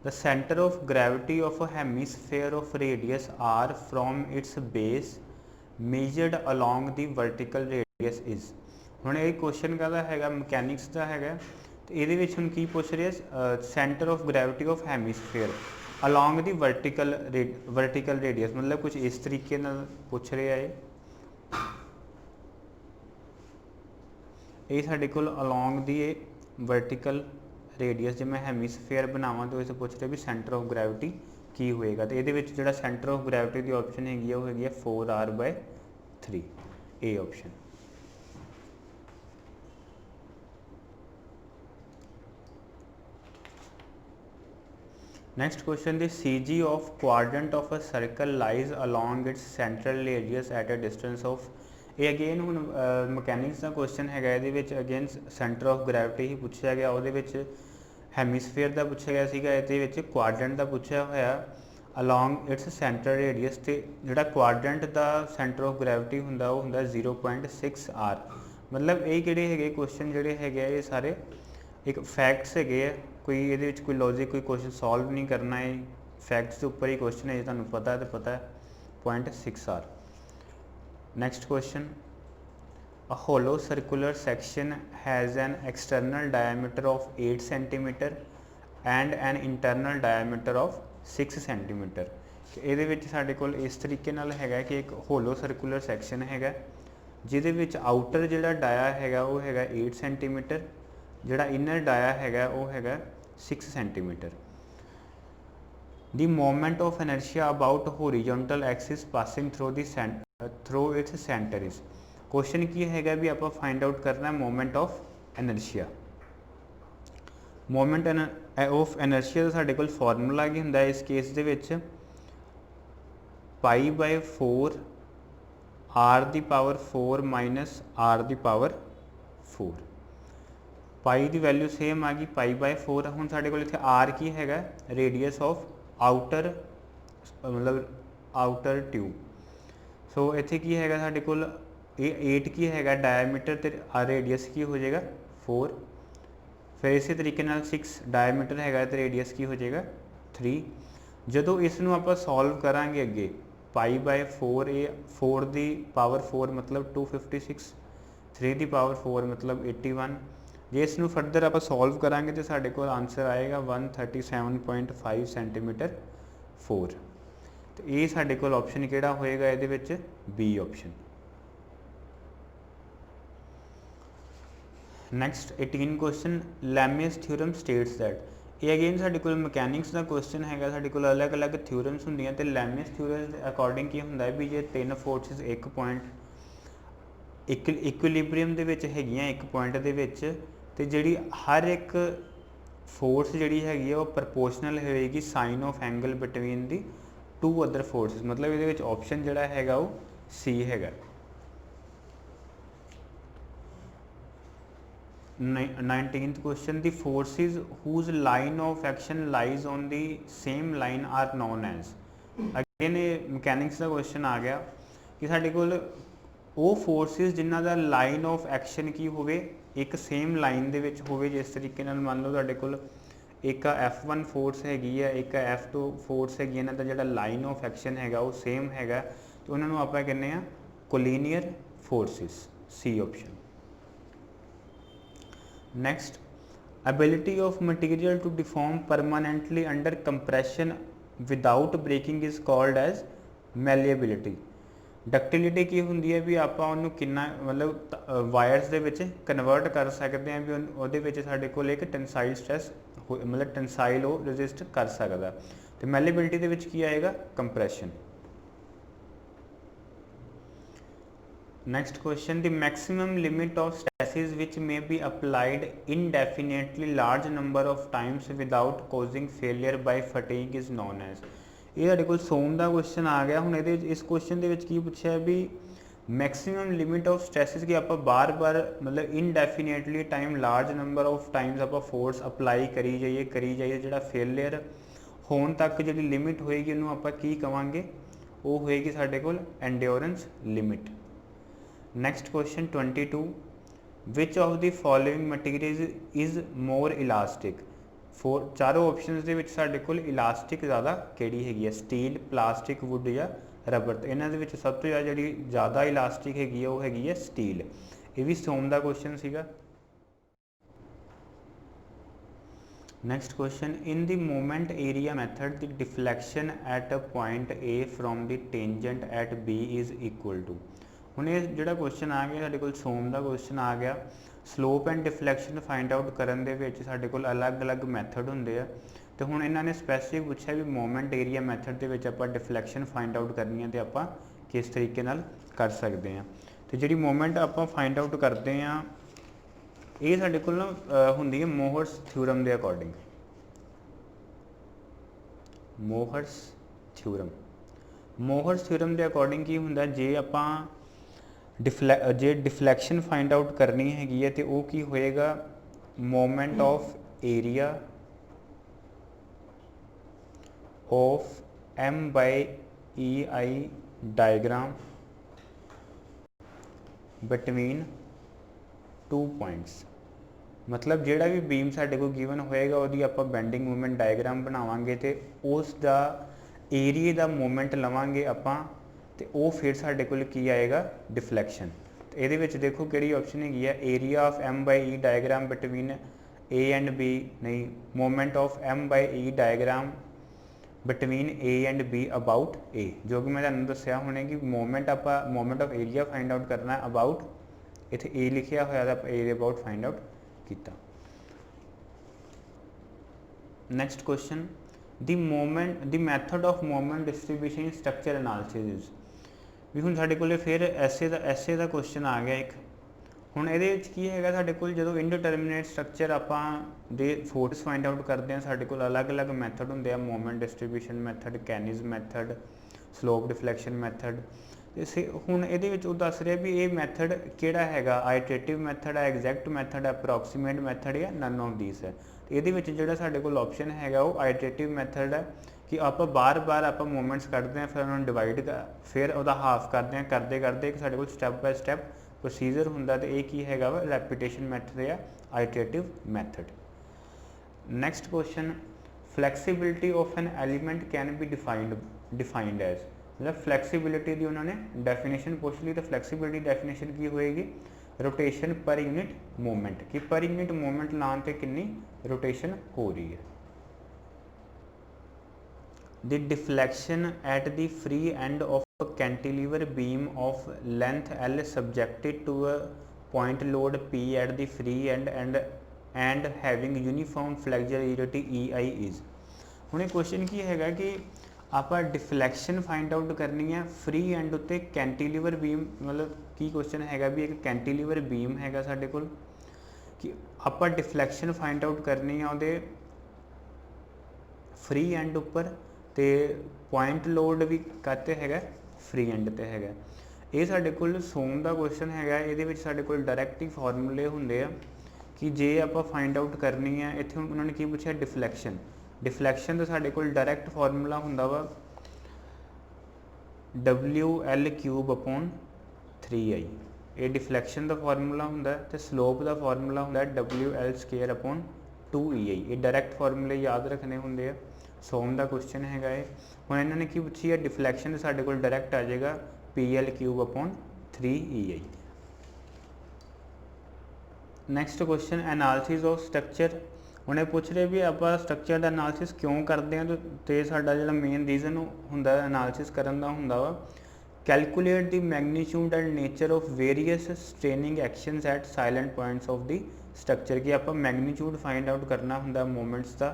The center of gravity of a hemisphere of radius r from its base measured along the vertical radius is। ਹੁਣ ਇਹ ਕੁਐਸਚਨ ਕਾਹਦਾ ਹੈਗਾ? ਮਕੈਨਿਕਸ ਦਾ ਹੈਗਾ, ਤੇ ਇਹਦੇ ਵਿੱਚ ਹੁਣ ਕੀ ਪੁੱਛ ਰਿਹਾ? Centre of gravity of hemisphere along the vertical radius, ਮਤਲਬ ਕੁਝ ਇਸ ਤਰੀਕੇ ਨਾਲ ਪੁੱਛ ਰਿਹਾ ਹੈ। ਇਹ ਸਾਡੇ ਕੋਲ ਅਲੋਂਗ ਦੀ ਵਰਟੀਕਲ ਰੇਡੀਅਸ ਜੇ ਮੈਂ ਹੈਮੀਸਫੇਅਰ ਬਣਾਵਾਂ ਤਾਂ ਇਸ ਪੁੱਛ ਰਿਹਾ ਵੀ ਸੈਂਟਰ ਆਫ ਗ੍ਰੈਵਿਟੀ ਕੀ ਹੋਏਗਾ, ਤੇ ਇਹਦੇ ਵਿੱਚ ਜਿਹੜਾ centre of gravity the option ਹੈਗੀ ਆ ਉਹ ਹੈਗੀ ਆ 4r/3 ਇਹ option. Next question, the CG of quadrant of a circle lies along its central radius at a distance of। ਇਹ ਅਗੇਨ ਹੁਣ ਮਕੈਨਿਕਸ ਦਾ ਕੁਐਸਚਨ ਹੈਗਾ, ਇਹਦੇ ਵਿੱਚ ਅਗੇਨ ਸੈਂਟਰ ਆਫ ਗ੍ਰੈਵਿਟੀ ਹੀ ਪੁੱਛਿਆ ਗਿਆ, ਉਹਦੇ ਵਿੱਚ ਹੈਮੀਸਫੇਅਰ ਦਾ ਪੁੱਛਿਆ ਗਿਆ ਸੀਗਾ, ਇਹਦੇ ਵਿੱਚ ਕੁਆਡਰੈਂਟ ਦਾ ਪੁੱਛਿਆ ਹੋਇਆ ਅਲੋਂਗ ਇਟਸ ਸੈਂਟਰ ਰੇਡੀਅਸ, ਤੇ ਜਿਹੜਾ quadrant the centre of gravity ਹੁੰਦਾ ਉਹ ਹੁੰਦਾ 0.6r। ਮਤਲਬ ਇਹ ਕਿਹੜੇ ਹੈਗੇ ਕੁਐਸਚਨ ਜਿਹੜੇ ਹੈਗੇ ਇਹ ਸਾਰੇ ਇੱਕ ਫੈਕਟਸ ਹੈਗੇ ਆ, ਕੋਈ ਇਹਦੇ ਵਿੱਚ ਕੋਈ ਲੌਜਿਕ ਕੋਈ ਕੁਐਸਚਨ ਸੋਲਵ ਨਹੀਂ ਕਰਨਾ ਹੈ, ਫੈਕਟਸ ਦੇ ਉੱਪਰ ਹੀ ਕੁਐਸਚਨ ਹੈ, ਜੇ ਤੁਹਾਨੂੰ ਪਤਾ ਤਾਂ ਪਤਾ ਹੈ 0.6r। Next question, a hollow circular section has an external diameter of 8 cm and an internal diameter of 6 cm। ਇਹਦੇ ਵਿੱਚ ਸਾਡੇ ਕੋਲ ਇਸ ਤਰੀਕੇ ਨਾਲ ਹੈਗਾ ਕਿ ਇੱਕ ਹੋਲੋ ਸਰਕੂਲਰ ਸੈਕਸ਼ਨ ਹੈਗਾ ਜਿਹਦੇ ਵਿੱਚ ਆਊਟਰ ਜਿਹੜਾ ਡਾਇਆ ਹੈਗਾ ਉਹ ਹੈਗਾ 8 cm, ਜਿਹੜਾ ਇਨਰ ਡਾਇਆ ਹੈਗਾ ਉਹ ਹੈਗਾ 6 cm। The moment of inertia about horizontal axis passing through its center is। Question की हैगा भी आप फाइंड आउट करना है moment of inertia. Moment of inertia का साडे कोल फार्मूला की हुंदा है इस केस दे विच π/4 r⁴ माइनस r⁴। पाई की वैल्यू सेम आ गई π/4। हुण साडे कोल इत्थे r की हैगा रेडियस ऑफ आउटर मतलब आउटर ट्यूब, सो इत्थे की हैगा साडे कोल 8 की हैगा डायमीटर ते रेडियस की हो जाएगा 4, फिर इस तरीके नाल 6 डायमीटर हैगा तो रेडियस की हो जाएगा 3। जदों इसनूं आपां सॉल्व करांगे अगे π/4 ये 4 दी पावर 4 मतलब 256, 3 दी पावर 4 मतलब 81। जे इसनूं फर्दर आप सॉल्व करांगे तो साडे कोल आंसर आएगा 137.5 सेंटीमीटर 4। तो ये साडे कोल ऑप्शन किहड़ा होएगा इहदे विच B option. Next 18 question, Lami's theorem states that. ये अगेन साडे कोल मकैनिक्स का क्वेश्चन हैगा, साडे कोल अलग अलग थ्योरम्स हुंदियां ते लैमियस थ्योरम दे अकॉर्डिंग की हुंदा है भी जे 3 फोर्सिस एक पॉइंट इक्विलिब्रियम दे विच हैगियां एक पॉइंट दे विच, ते जिहड़ी हर एक फोर्स जिहड़ी हैगी है वो प्रपोर्शनल होएगी sine of angle between the 2 other forces. मतलब इहदे विच ऑप्शन जिहड़ा हैगा वो सी हैगा। 19th question, the forces whose line of action lies on the same line are known as. Again ये मकैनिक्स का क्वेश्चन आ गया कि साडे कोल वो फोर्सिस जिन्हां दा लाइन ऑफ एक्शन की होवे एक सेम लाइन दे विच होवे, जिस तरीके नाल मान लो तुहाडे कोल एक F1 फोर्स हैगी है, एक F2 फोर्स हैगी, इन्हां दा जिहड़ा लाइन ऑफ एक्शन हैगा वो सेम हैगा, तो उन्हां नूं आपां कहने आ collinear forces, C option. Next, ability of material to deform permanently under compression without breaking is called as malleability. Ductility ਕੀ ਹੁੰਦੀ ਹੈ ਵੀ ਆਪਾਂ ਉਹਨੂੰ ਕਿੰਨਾ ਮਤਲਬ ਵਾਇਰਸ ਦੇ ਵਿੱਚ ਕਨਵਰਟ ਕਰ ਸਕਦੇ ਹਾਂ ਵੀ ਉਹਦੇ ਵਿੱਚ ਸਾਡੇ ਕੋਲ ਇੱਕ ਟੈਂਸਾਈਲ ਸਟ੍ਰੈਸ ਮਤਲਬ ਟੈਂਸਾਈਲ ਉਹ ਰੈਜ਼ਿਸਟ ਕਰ ਸਕਦਾ। ਤੇ ਮੈਲੀਏਬਿਲਿਟੀ ਦੇ ਵਿੱਚ ਕੀ ਆਏਗਾ? Compression. Next question, the maximum limit of stresses which may be applied indefinitely large number of times without causing failure by fatigue is known as। ਇਹ ਸਾਡੇ ਕੋਲ ਸੋਮ ਦਾ ਕੁਐਸਚਨ ਆ ਗਿਆ। ਹੁਣ ਇਹਦੇ ਇਸ ਕੁਐਸਚਨ ਦੇ ਵਿੱਚ ਕੀ ਪੁੱਛਿਆ ਵੀ ਮੈਕਸਿਮਮ ਲਿਮਿਟ ਆਫ ਸਟ੍ਰੈਸਿਸ ਕਿ ਆਪਾਂ ਬਾਰ-ਬਾਰ ਮਤਲਬ indefinitely time large number of times ਆਪਾਂ ਫੋਰਸ ਅਪਲਾਈ ਕਰੀ ਜਾਈਏ ਜਿਹੜਾ ਫੇਲਿਅਰ ਹੋਣ ਤੱਕ ਜਿਹੜੀ ਲਿਮਿਟ ਹੋਏਗੀ ਉਹਨੂੰ ਆਪਾਂ ਕੀ ਕਵਾਂਗੇ? ਉਹ ਹੋਏਗੀ ਸਾਡੇ ਕੋਲ ਐਂਡਿਓਰੈਂਸ limit. Next question 22, which of the following materials is more elastic? ਚਾਰੋਂ ਆਪਸ਼ਨਸ ਦੇ ਵਿੱਚ ਸਾਡੇ ਕੋਲ ਇਲਾਸਟਿਕ ਜ਼ਿਆਦਾ ਕਿਹੜੀ ਹੈਗੀ ਹੈ? ਸਟੀਲ, ਪਲਾਸਟਿਕ, ਵੁੱਡ ਜਾਂ ਰਬੜ। ਇਹਨਾਂ ਦੇ ਵਿੱਚ ਸਭ ਤੋਂ ਜਿਹੜੀ ਜ਼ਿਆਦਾ ਇਲਾਸਟਿਕ ਹੈਗੀ ਹੈ ਉਹ ਹੈਗੀ ਹੈ ਸਟੀਲ। ਇਹ ਵੀ ਸੋਮ ਦਾ ਕੁਐਸਚਨ ਸੀਗਾ। Next question, in the moment area method the deflection at a point A from the tangent at B is equal to। ਹੁਣ ਇਹ ਜਿਹੜਾ ਕੁਐਸਚਨ ਆ ਗਿਆ ਸਾਡੇ ਕੋਲ ਸੋਮ ਦਾ ਕੁਐਸਚਨ ਆ ਗਿਆ। ਸਲੋਪ ਐਂਡ ਡਿਫਲੈਕਸ਼ਨ ਫਾਈਂਡ ਆਊਟ ਕਰਨ ਦੇ ਵਿੱਚ ਸਾਡੇ ਕੋਲ ਅਲੱਗ-ਅਲੱਗ ਮੈਥਡ ਹੁੰਦੇ ਆ ਤੇ ਹੁਣ ਇਹਨਾਂ ਨੇ ਸਪੈਸੀਫਿਕ ਪੁੱਛਿਆ ਵੀ ਮੋਮੈਂਟ ਏਰੀਆ ਮੈਥਡ ਦੇ ਵਿੱਚ ਆਪਾਂ ਡਿਫਲੈਕਸ਼ਨ ਫਾਈਂਡ ਆਊਟ ਕਰਨੀ ਹੈ ਤੇ ਆਪਾਂ ਕਿਸ ਤਰੀਕੇ ਨਾਲ ਕਰ ਸਕਦੇ ਹਾਂ। ਤੇ ਜਿਹੜੀ ਮੋਮੈਂਟ ਆਪਾਂ ਫਾਈਂਡ ਆਊਟ ਕਰਦੇ ਆ ਇਹ ਸਾਡੇ ਕੋਲ ਨਾ ਹੁੰਦੀ ਹੈ ਮੋਹਰਸ ਥਿਊਰਮ ਦੇ ਅਕੋਰਡਿੰਗ। ਮੋਹਰਸ ਥਿਊਰਮ ਦੇ ਅਕੋਰਡਿੰਗ ਕੀ ਹੁੰਦਾ, ਜੇ ਆਪਾਂ ਜੇ ਡਿਫਲੈਕਸ਼ਨ ਫਾਈਂਡ ਆਊਟ ਕਰਨੀ ਹੈਗੀ ਹੈ ਤੇ ਉਹ ਕੀ ਹੋਏਗਾ? Moment of area of M/EI diagram between 2 points. ਮਤਲਬ ਜਿਹੜਾ ਵੀ ਬੀਮ ਸਾਡੇ ਕੋਲ ਗਿਵਨ ਹੋਏਗਾ ਉਹਦੀ ਆਪਾਂ ਬੈਂਡਿੰਗ ਮੂਵਮੈਂਟ ਡਾਇਗਰਾਮ ਬਣਾਵਾਂਗੇ ਤੇ ਉਸ ਦਾ ਏਰੀਏ ਦਾ ਮੂਵਮੈਂਟ ਲਵਾਂਗੇ ਆਪਾਂ ਤੇ ਉਹ ਫਿਰ ਸਾਡੇ ਕੋਲ ਕੀ ਆਏਗਾ? ਡਿਫਲੈਕਸ਼ਨ। ਤੇ ਇਹਦੇ ਵਿੱਚ ਦੇਖੋ ਕਿਹੜੀ ਆਪਸ਼ਨ ਹੈਗੀ ਹੈ? Area of M/E diagram between A and B, ਨਹੀਂ, movement of M/E diagram between A and B about A। ਜੋ ਕਿ ਮੈਂ ਤੁਹਾਨੂੰ ਦੱਸਿਆ ਹੁਣੇ ਕਿ movement of area find out ਕਰਨਾ ਅਬਾਊਟ, ਇੱਥੇ A ਲਿਖਿਆ ਹੋਇਆ ਤਾਂ ਆਪਾਂ A ਦੇ ਅਬਾਊਟ ਫਾਈਂਡ ਆਊਟ ਕੀਤਾ। Next question, the method of moment distribution in structure analysis is। ਵੀ ਹੁਣ ਸਾਡੇ ਕੋਲ ਫਿਰ ਐਸੇ ਦਾ ਕੁਐਸਚਨ ਆ ਗਿਆ ਇੱਕ। ਹੁਣ ਇਹਦੇ ਵਿੱਚ ਕੀ ਹੈਗਾ ਸਾਡੇ ਕੋਲ, ਜਦੋਂ ਇਨਡਿਟਰਮੀਨੇਟ ਸਟਰਕਚਰ ਆਪਾਂ ਦੇ ਫੋਰਸ ਫਾਈਂਡ ਆਊਟ ਕਰਦੇ ਹਾਂ ਸਾਡੇ ਕੋਲ ਅਲੱਗ-ਅਲੱਗ ਮੈਥਡ ਹੁੰਦੇ ਆ। Moment distribution method, Kani's method, slope deflection method. ਤੇ ਹੁਣ ਇਹਦੇ ਵਿੱਚ ਉਹ ਦੱਸ ਰਿਹਾ ਵੀ ਇਹ ਮੈਥਡ ਕਿਹੜਾ ਹੈਗਾ? ਆਈਟਰੇਟਿਵ ਮੈਥਡ ਹੈ, ਐਗਜ਼ੈਕਟ ਮੈਥਡ ਹੈ, ਅਪਰੋਕਸੀਮੇਟ ਮੈਥਡ ਜਾਂ ਨਨ ਆਫ ਦੀਸ ਹੈ। ਇਹਦੇ ਵਿੱਚ ਜਿਹੜਾ ਸਾਡੇ ਕੋਲ ਆਪਸ਼ਨ ਹੈਗਾ ਉਹ ਆਈਟਰੇਟਿਵ ਮੈਥਡ ਹੈ ਕਿ ਆਪਾਂ ਬਾਰ-ਬਾਰ ਆਪਾਂ ਮੂਵਮੈਂਟਸ ਕੱਢਦੇ ਹਾਂ ਫਿਰ ਉਹਨਾਂ ਨੂੰ ਡਿਵਾਈਡ ਫਿਰ ਉਹਦਾ ਹਾਫ ਕਰਦੇ ਹਾਂ, ਕਰਦੇ ਇੱਕ ਸਾਡੇ ਕੋਲ ਸਟੈਪ ਬਾਏ ਸਟੈਪ ਪ੍ਰੋਸੀਜਰ ਹੁੰਦਾ ਤੇ ਇਹ ਕੀ ਹੈਗਾ ਵਾ? ਰੈਪੀਟੇਸ਼ਨ ਮੈਥਡ ਜਾਂ iterative method. Next question, flexibility of an element can be defined as. मतलब फ्लैक्सीबिलिटी की उन्होंने डेफिनेशन पूछ ली तो फ्लैक्सीबिलिटी डेफिनेशन की होएगी? रोटेशन पर यूनिट मूवमेंट कि पर यूनिट मूवमेंट लाने ते कितनी रोटेशन हो रही है। The deflection at the free end of a cantilever beam of length L subjected to a point load P at the free end having uniform flexurality EI is. हुणे question की हैगा कि ਆਪਾਂ ਡਿਫਲੈਕਸ਼ਨ ਫਾਈਂਡ ਆਊਟ ਕਰਨੀ ਹੈ free and ਉੱਤੇ ਕੈਂਟੀਲੀਵਰ ਬੀਮ, ਮਤਲਬ ਕੀ question ਹੈਗਾ ਵੀ ਇੱਕ ਕੈਂਟੀਲੀਵਰ ਬੀਮ ਹੈਗਾ ਸਾਡੇ ਕੋਲ ਕਿ ਆਪਾਂ ਡਿਫਲੈਕਸ਼ਨ ਫਾਈਂਡ ਆਊਟ ਕਰਨੀ ਹੈ ਉਹਦੇ ਫ੍ਰੀ ਐਂਡ ਉੱਪਰ ਤੇ ਪੁਆਇੰਟ ਲੋਡ ਵੀ ਕਾਤੇ ਹੈਗਾ? ਫ੍ਰੀ ਐਂਡ ਤੇ ਹੈਗਾ। ਇਹ ਸਾਡੇ ਕੋਲ ਸੋਮ ਦਾ ਕੁਐਸਚਨ ਹੈਗਾ। ਇਹਦੇ ਵਿੱਚ ਸਾਡੇ ਕੋਲ ਡਾਇਰੈਕਟ ਹੀ ਫਾਰਮੂਲੇ ਹੁੰਦੇ ਆ ਕਿ ਜੇ ਆਪਾਂ ਫਾਈਂਡ ਆਊਟ ਕਰਨੀ ਹੈ। ਇੱਥੇ ਉਹਨਾਂ ਨੇ ਕੀ ਪੁੱਛਿਆ? डिफ्लैक्शन तो साढ़े कोल डायरैक्ट फॉर्मूला हुंदा वा WL³/3I। ये डिफ्लैक्शन का फॉर्मूला हुंदा ते स्लोप का फॉर्मूला हुंदा WL²/2EI। ये डायरैक्ट फॉर्मूले याद रखने हुंदे आ। सोम का क्वेश्चन हैगा ये। हुण इन्होंने की पूछी है? डिफ्लैक्शन साढ़े कोल डायरैक्ट आ जाएगा PL³/3EI। Next question, analysis of structure ਹੁਣ ਇਹ ਪੁੱਛ ਰਹੇ ਵੀ ਆਪਾਂ ਸਟਰਕਚਰ ਦਾ ਐਨਾਲਿਸਿਸ ਕਿਉਂ ਕਰਦੇ ਹਾਂ, ਤੇ ਸਾਡਾ ਜਿਹੜਾ ਮੇਨ ਰੀਜ਼ਨ ਹੁੰਦਾ ਐਨਾਲਿਸਿਸ ਕਰਨ ਦਾ ਹੁੰਦਾ ਵਾ calculate the magnitude and nature of various straining actions at silent points of the structure, ਕਿ ਆਪਾਂ ਮੈਗਨੀਟਿਊਡ ਫਾਈਂਡ ਆਊਟ ਕਰਨਾ ਹੁੰਦਾ ਮੂਵਮੈਂਟਸ ਦਾ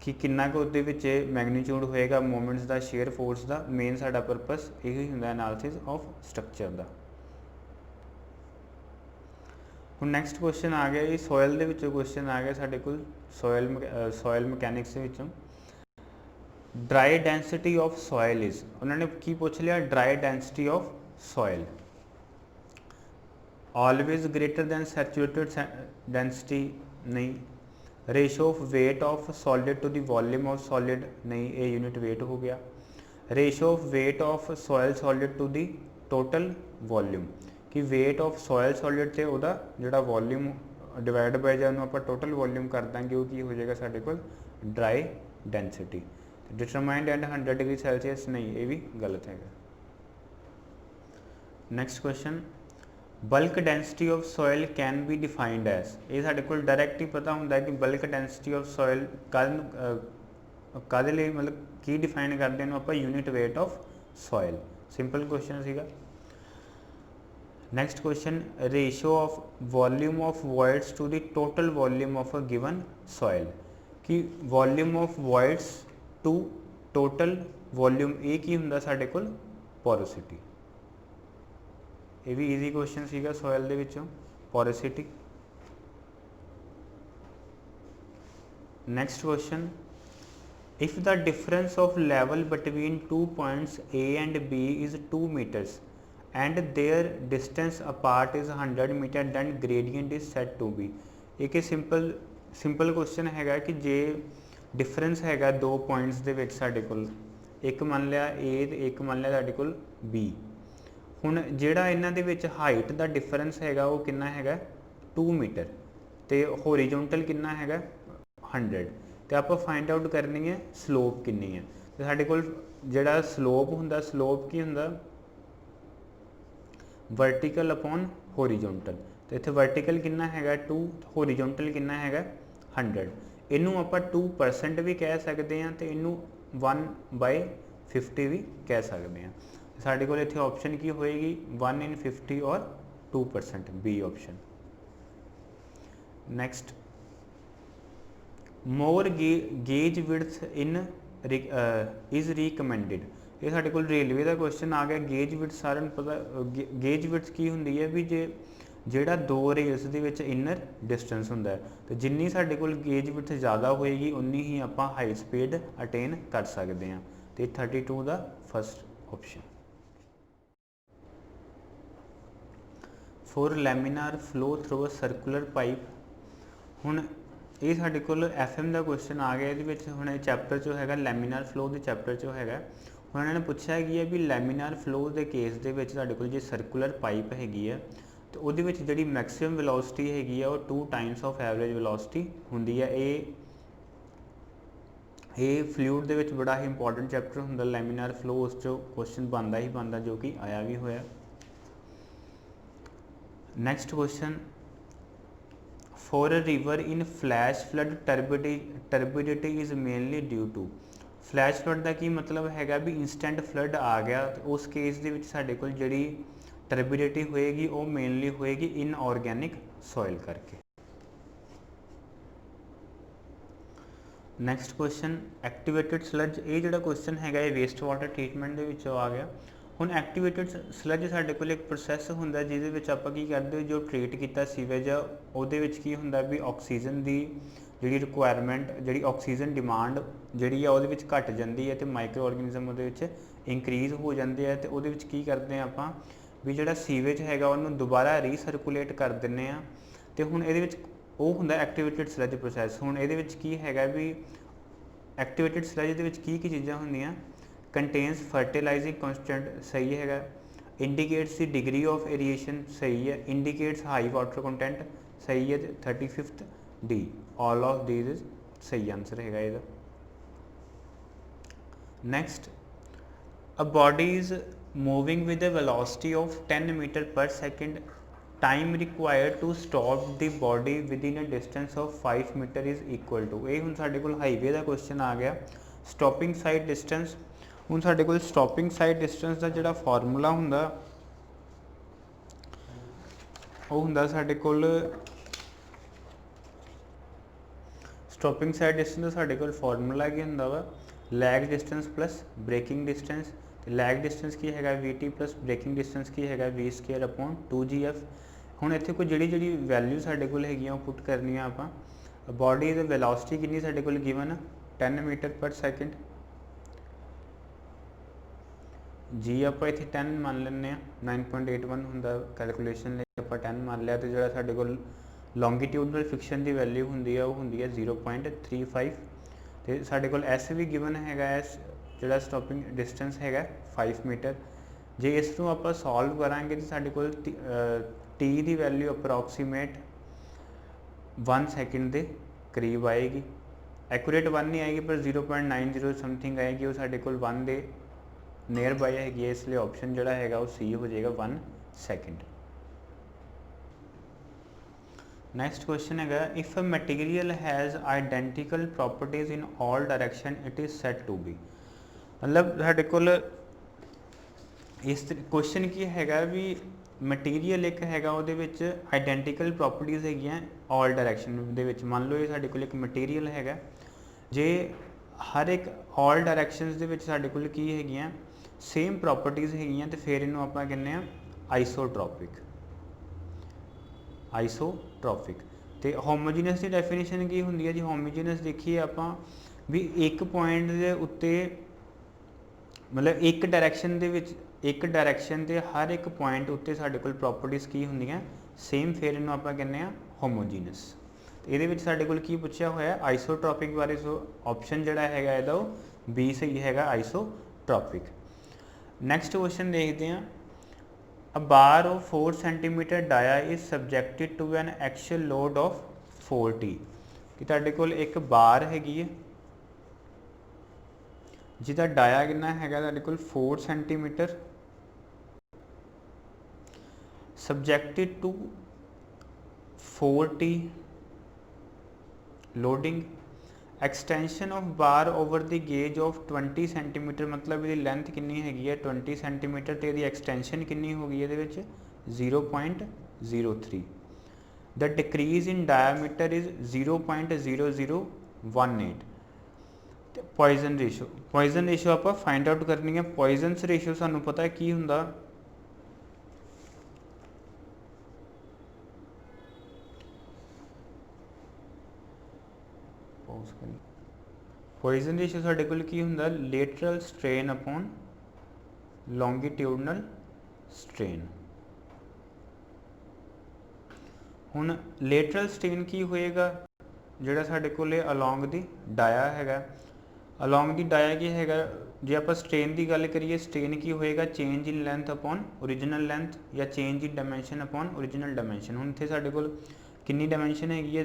ਕਿ ਕਿੰਨਾ ਕੁ ਉਹਦੇ ਵਿੱਚ ਮੈਗਨੀਟਿਊਡ ਹੋਏਗਾ ਮੂਵਮੈਂਟਸ ਦਾ, ਸ਼ੇਅਰ ਫੋਰਸ ਦਾ। ਮੇਨ ਸਾਡਾ ਪਰਪਸ ਇਹੀ ਹੁੰਦਾ ਐਨਾਲਿਸਿਸ ਆਫ ਸਟਰਕਚਰ ਦਾ। ਹੁਣ ਨੈਕਸਟ ਕੁਐਸਚਨ ਆ ਗਿਆ ਜੀ ਸੋਇਲ ਦੇ ਵਿੱਚੋਂ ਕੁਐਸਚਨ ਆ ਗਿਆ ਸਾਡੇ ਕੋਲ ਸੋਇਲ ਮਕੈਨਿਕਸ ਦੇ ਵਿੱਚੋਂ। Dry density of soil is, ਉਹਨਾਂ ਨੇ ਕੀ ਪੁੱਛ ਲਿਆ, dry density of soil always greater than saturated density, नहीं। Ratio of weight of solid to the volume of solid, नहीं, ये यूनिट वेट हो गया। Ratio of weight of soil solid to the total volume, कि weight of soil solid से ਉਹਦਾ ਜਿਹੜਾ volume divide by ਜਾਂ ਉਹਨੂੰ ਆਪਾਂ टोटल वॉल्यूम कर ਦਾਂਗੇ ਉਹ ਕੀ ਹੋ ਜਾਏਗਾ ਸਾਡੇ ਕੋਲ dry density. Determined and 100 degree Celsius, नहीं, ये भी गलत है। Next question bulk density of soil can be defined as, ये साढ़े को डायरैक्ट ही पता होंगे कि बल्क डेंसिटी ऑफ सॉयल कादे लिए मतलब की डिफाइन करते हैं आप unit weight of soil. Simple question सीगा। Next question ratio of volume of voids to the total volume of a given soil, कि volume of voids to total volume ये की हुंदा साढ़े कोल पोरोसिटी। ये भी ईजी क्वेश्चन सीगा सॉयल दे विचों porosity. Next question if the difference of level between 2 points A and B is 2 meters and their distance apart is 100 meter, then gradient is said to be। एक simple question हैगा कि जे difference हैगा दो points दे विच साडे कोल, एक मान लिया A ते एक मान लिया साडे कोल B। ਹੁਣ ਜਿਹੜਾ ਇਹਨਾਂ ਦੇ ਵਿੱਚ ਹਾਈਟ ਦਾ ਡਿਫਰੈਂਸ ਹੈਗਾ ਉਹ ਕਿੰਨਾ ਹੈਗਾ 2 ਮੀਟਰ ਤੇ ਹੋਰੀਜ਼ੋਨਟਲ ਕਿੰਨਾ ਹੈਗਾ 100, ਤੇ ਆਪਾਂ ਫਾਈਂਡ ਆਊਟ ਕਰਨੀ ਹੈ ਸਲੋਪ ਕਿੰਨੀ ਹੈ। ਤੇ ਸਾਡੇ ਕੋਲ ਜਿਹੜਾ ਸਲੋਪ ਹੁੰਦਾ, ਸਲੋਪ ਕੀ ਹੁੰਦਾ ਵਰਟੀਕਲ ਅਪੋਨ ਹੋਰੀਜ਼ੋਨਟਲ, ਤੇ ਇੱਥੇ ਵਰਟੀਕਲ ਕਿੰਨਾ ਹੈਗਾ 2, ਹੋਰੀਜ਼ੋਨਟਲ ਕਿੰਨਾ ਹੈਗਾ 100। ਇਹਨੂੰ ਆਪਾਂ 2% ਵੀ ਕਹਿ ਸਕਦੇ ਹਾਂ ਤੇ ਇਹਨੂੰ 1/50 ਵੀ ਕਹਿ ਸਕਦੇ ਹਾਂ। साढ़े को इत्थे ऑप्शन की होएगी 1 in 50 और 2%, B option. Next more gauge width in is recommended, ये साढ़े को रेलवे का क्वेश्चन आ गया। गेज विड्थ सारे पता, गेज विड्थ की होंगी है भी जे ਜਿਹੜਾ दो रेल्स ਦੇ ਵਿੱਚ इनर डिस्टेंस ਹੁੰਦਾ है, तो जिन्नी साढ़े को गेज विड्थ ज़्यादा होएगी उन्नी ही आप हाई स्पीड अटेन कर सकते हैं। तो 32 का first option. For laminar flow through a circular pipe, हुण ये साडे कोल FM का क्वेश्चन आ गया। ये हुण चैप्टर जो है लैमीनार फ्लो के चैप्टर जो है हुण इन्होंने पूछा है भी लैमीनार फ्लो के केस के साडे कोल जे सर्कुलर पाइप हैगी है तो वो जी मैक्सिमम वेलोसिटी हैगी है वो 2 टाइम्स ऑफ एवरेज वेलोसिटी होंदी है। ये फ्लूइड के बड़ा ही इंपॉर्टेंट चैप्टर होंदा लैमीनार फ्लो, उस चो क्वेश्चन बनता ही बनता जो कि आया भी होया। Next question for a river in flash flood turbidity is mainly due to, flash flood का की मतलब हैगा भी इंस्टेंट फ्लड आ गया तो उस केस के साडे कोल जिहड़ी टर्बिडिटी होएगी वो मेनली होएगी इनऑर्गेनिक सॉइल करके। नैक्सट क्वेश्चन एक्टिवेटेड स्लज, ये जो क्वेश्चन है वेस्ट वाटर ट्रीटमेंट के विचों आ गया। हुण एक्टिवेटेड स्लज साडे कोल एक प्रोसैस हुंदा जिहदे विच आपां की करदे जो ट्रीट कीता सीवेज उहदे विच की हुंदा भी ऑक्सीजन की जिहड़ी रिक्वायरमेंट जिहड़ी ऑक्सीजन डिमांड जिहड़ी है उहदे विच घट जांदी है तो माइक्रो ऑर्गेनिज्म उहदे विच इंक्रीज़ हो जाते हैं। तो उहदे विच की करते हैं आपां भी जिहड़ा सीवेज हैगा उहनूं दोबारा रीसरकुलेट कर दिंदे आ। तो हुण इहदे विच ਉਹ ਹੁੰਦਾ एक्टिवेटेड स्लज प्रोसैस। हुण इहदे विच की हैगा भी एक्टिवेटेड स्लज दे विच की चीज़ां हुंदियां कंटेन्स फर्टिलाइजिंग कॉन्स्टेंट सही है, indicates the degree of aeration सही है, इंडिकेट्स हाई वाटर कंटेंट सही है। 35th D all of these is सही आंसर है इसका। Next a body is moving with a velocity of 10 metre per second time required to stop the body within a distance of 5 metre is equal to. ये हुण साडे कोल highway का question आ गया। Stopping side distance, हुण साडे कोल stopping side distance का जिहड़ा फॉर्मूला हुंदा वो हुंदा साडे कोल, स्टॉपिंग साइड डिस्टेंस का साडे कोल फॉर्मूला की हुंदा वा lag distance plus braking distance. Lag distance की है VT प्लस ब्रेकिंग डिस्टेंस की है V² अपॉन 2GF। हुण इत्थे कोई जिहड़ी वैल्यू साडे कोल हैगियां पुट करनियां आपां। बॉडी दी वेलोसिटी कितनी साडे कोल गिवन 10 मीटर पर सैकेंड, जी आप इत्थे 10 मान लैंदे 9.81 हुंदा कैलकुलेशन लई आपां 10 मान लिया। तो जिहड़ा साडे कोल लॉन्गीट्यूडनल फिक्शन की वैल्यू हुंदी है वो हुंदी है 0.35। तो साडे कोल एस भी गिवन हैगा, जिहड़ा स्टॉपिंग डिस्टेंस हैगा 5 मीटर। जे इस नूं आपां सॉल्व करांगे तो साडे कोल टी की वैल्यू अप्रोक्सीमेट 1 सैकेंड के करीब आएगी। एक्यूरेट 1 नहीं आएगी पर 0.90 समथिंग आएगी, वो साडे कोल 1 के नियर बाय हैगी है, इसलिए ऑप्शन जिहड़ा हैगा वो सी हो जाएगा 1 सैकेंड। नेक्स्ट क्वेश्चन है, if a material has identical properties in all direction it is said to be. मतलब साडे कोल इस क्वेश्चन की हैगा भी मटीरियल एक हैगा उहदे विच आइडेंटिकल प्रॉपर्टीज हैगियां ऑल डायरेक्शन दे विच। मान लो ये साडे कोल एक मटीरियल हैगा, जे हर एक ऑल डायरेक्शनस दे विच साडे कोल की हैगियां सेम प्रॉपर्टीज हैगियां, तो फिर इनू आपां कहने आ आइसोट्रॉपिक। आइसोट्रॉपिक तो होमोजीनस की डेफिनेशन की होंदी है जी। होमोजीनस देखिए आपां भी एक पॉइंट के उत्ते मतलब एक डायरैक्शन दे विच एक डायरैक्शन के हर एक पॉइंट उत्ते साडे कोल प्रॉपर्टीज की होंदियां सेम, फिर इनू आपां कहने आ होमोजीनस। तो ये साडे कोल की पूछा होया आइसोट्रॉपिक बारे। सो ऑप्शन जिहड़ा हैगा इहदा वो बी सही हैगा आइसोट्रॉपिक। नैक्सट क्वेश्चन देखते हैं, A bar of 4 cm dia is subjected to an axial load of 4T। कि तुहाडे कोल एक बार हैगी है जिहदा डाया कितना हैगा तुहाडे कोल 4 cm, subjected to 4T loading, extension of bar over the gauge of 20 centimetre, मतलब ये लेंथ कितनी हैगी है 20 सेंटीमीटर, तो ये एक्सटेंशन कितनी होगी ये 0.03। The decrease in diameter is 0.0018। Poisson ratio, Poisson ratio आप फाइंड आउट करनी है। पॉइजनस रेशो सानू पता है की हुंदा पॉइजन रेशो साडे कोल की हुंदा lateral strain upon longitudinal strain. हुण लेटरल स्ट्रेन की होएगा जिहड़ा साडे कोल अलॉन्ग दी डाया हैगा, अलॉन्ग दी डाया की हैगा। जे आप स्ट्रेन की गल करिए स्ट्रेन की होएगा change in length upon original length या change in dimension upon original dimension. हुण इत्थे साडे कोल कितनी डायमेंशन हैगी है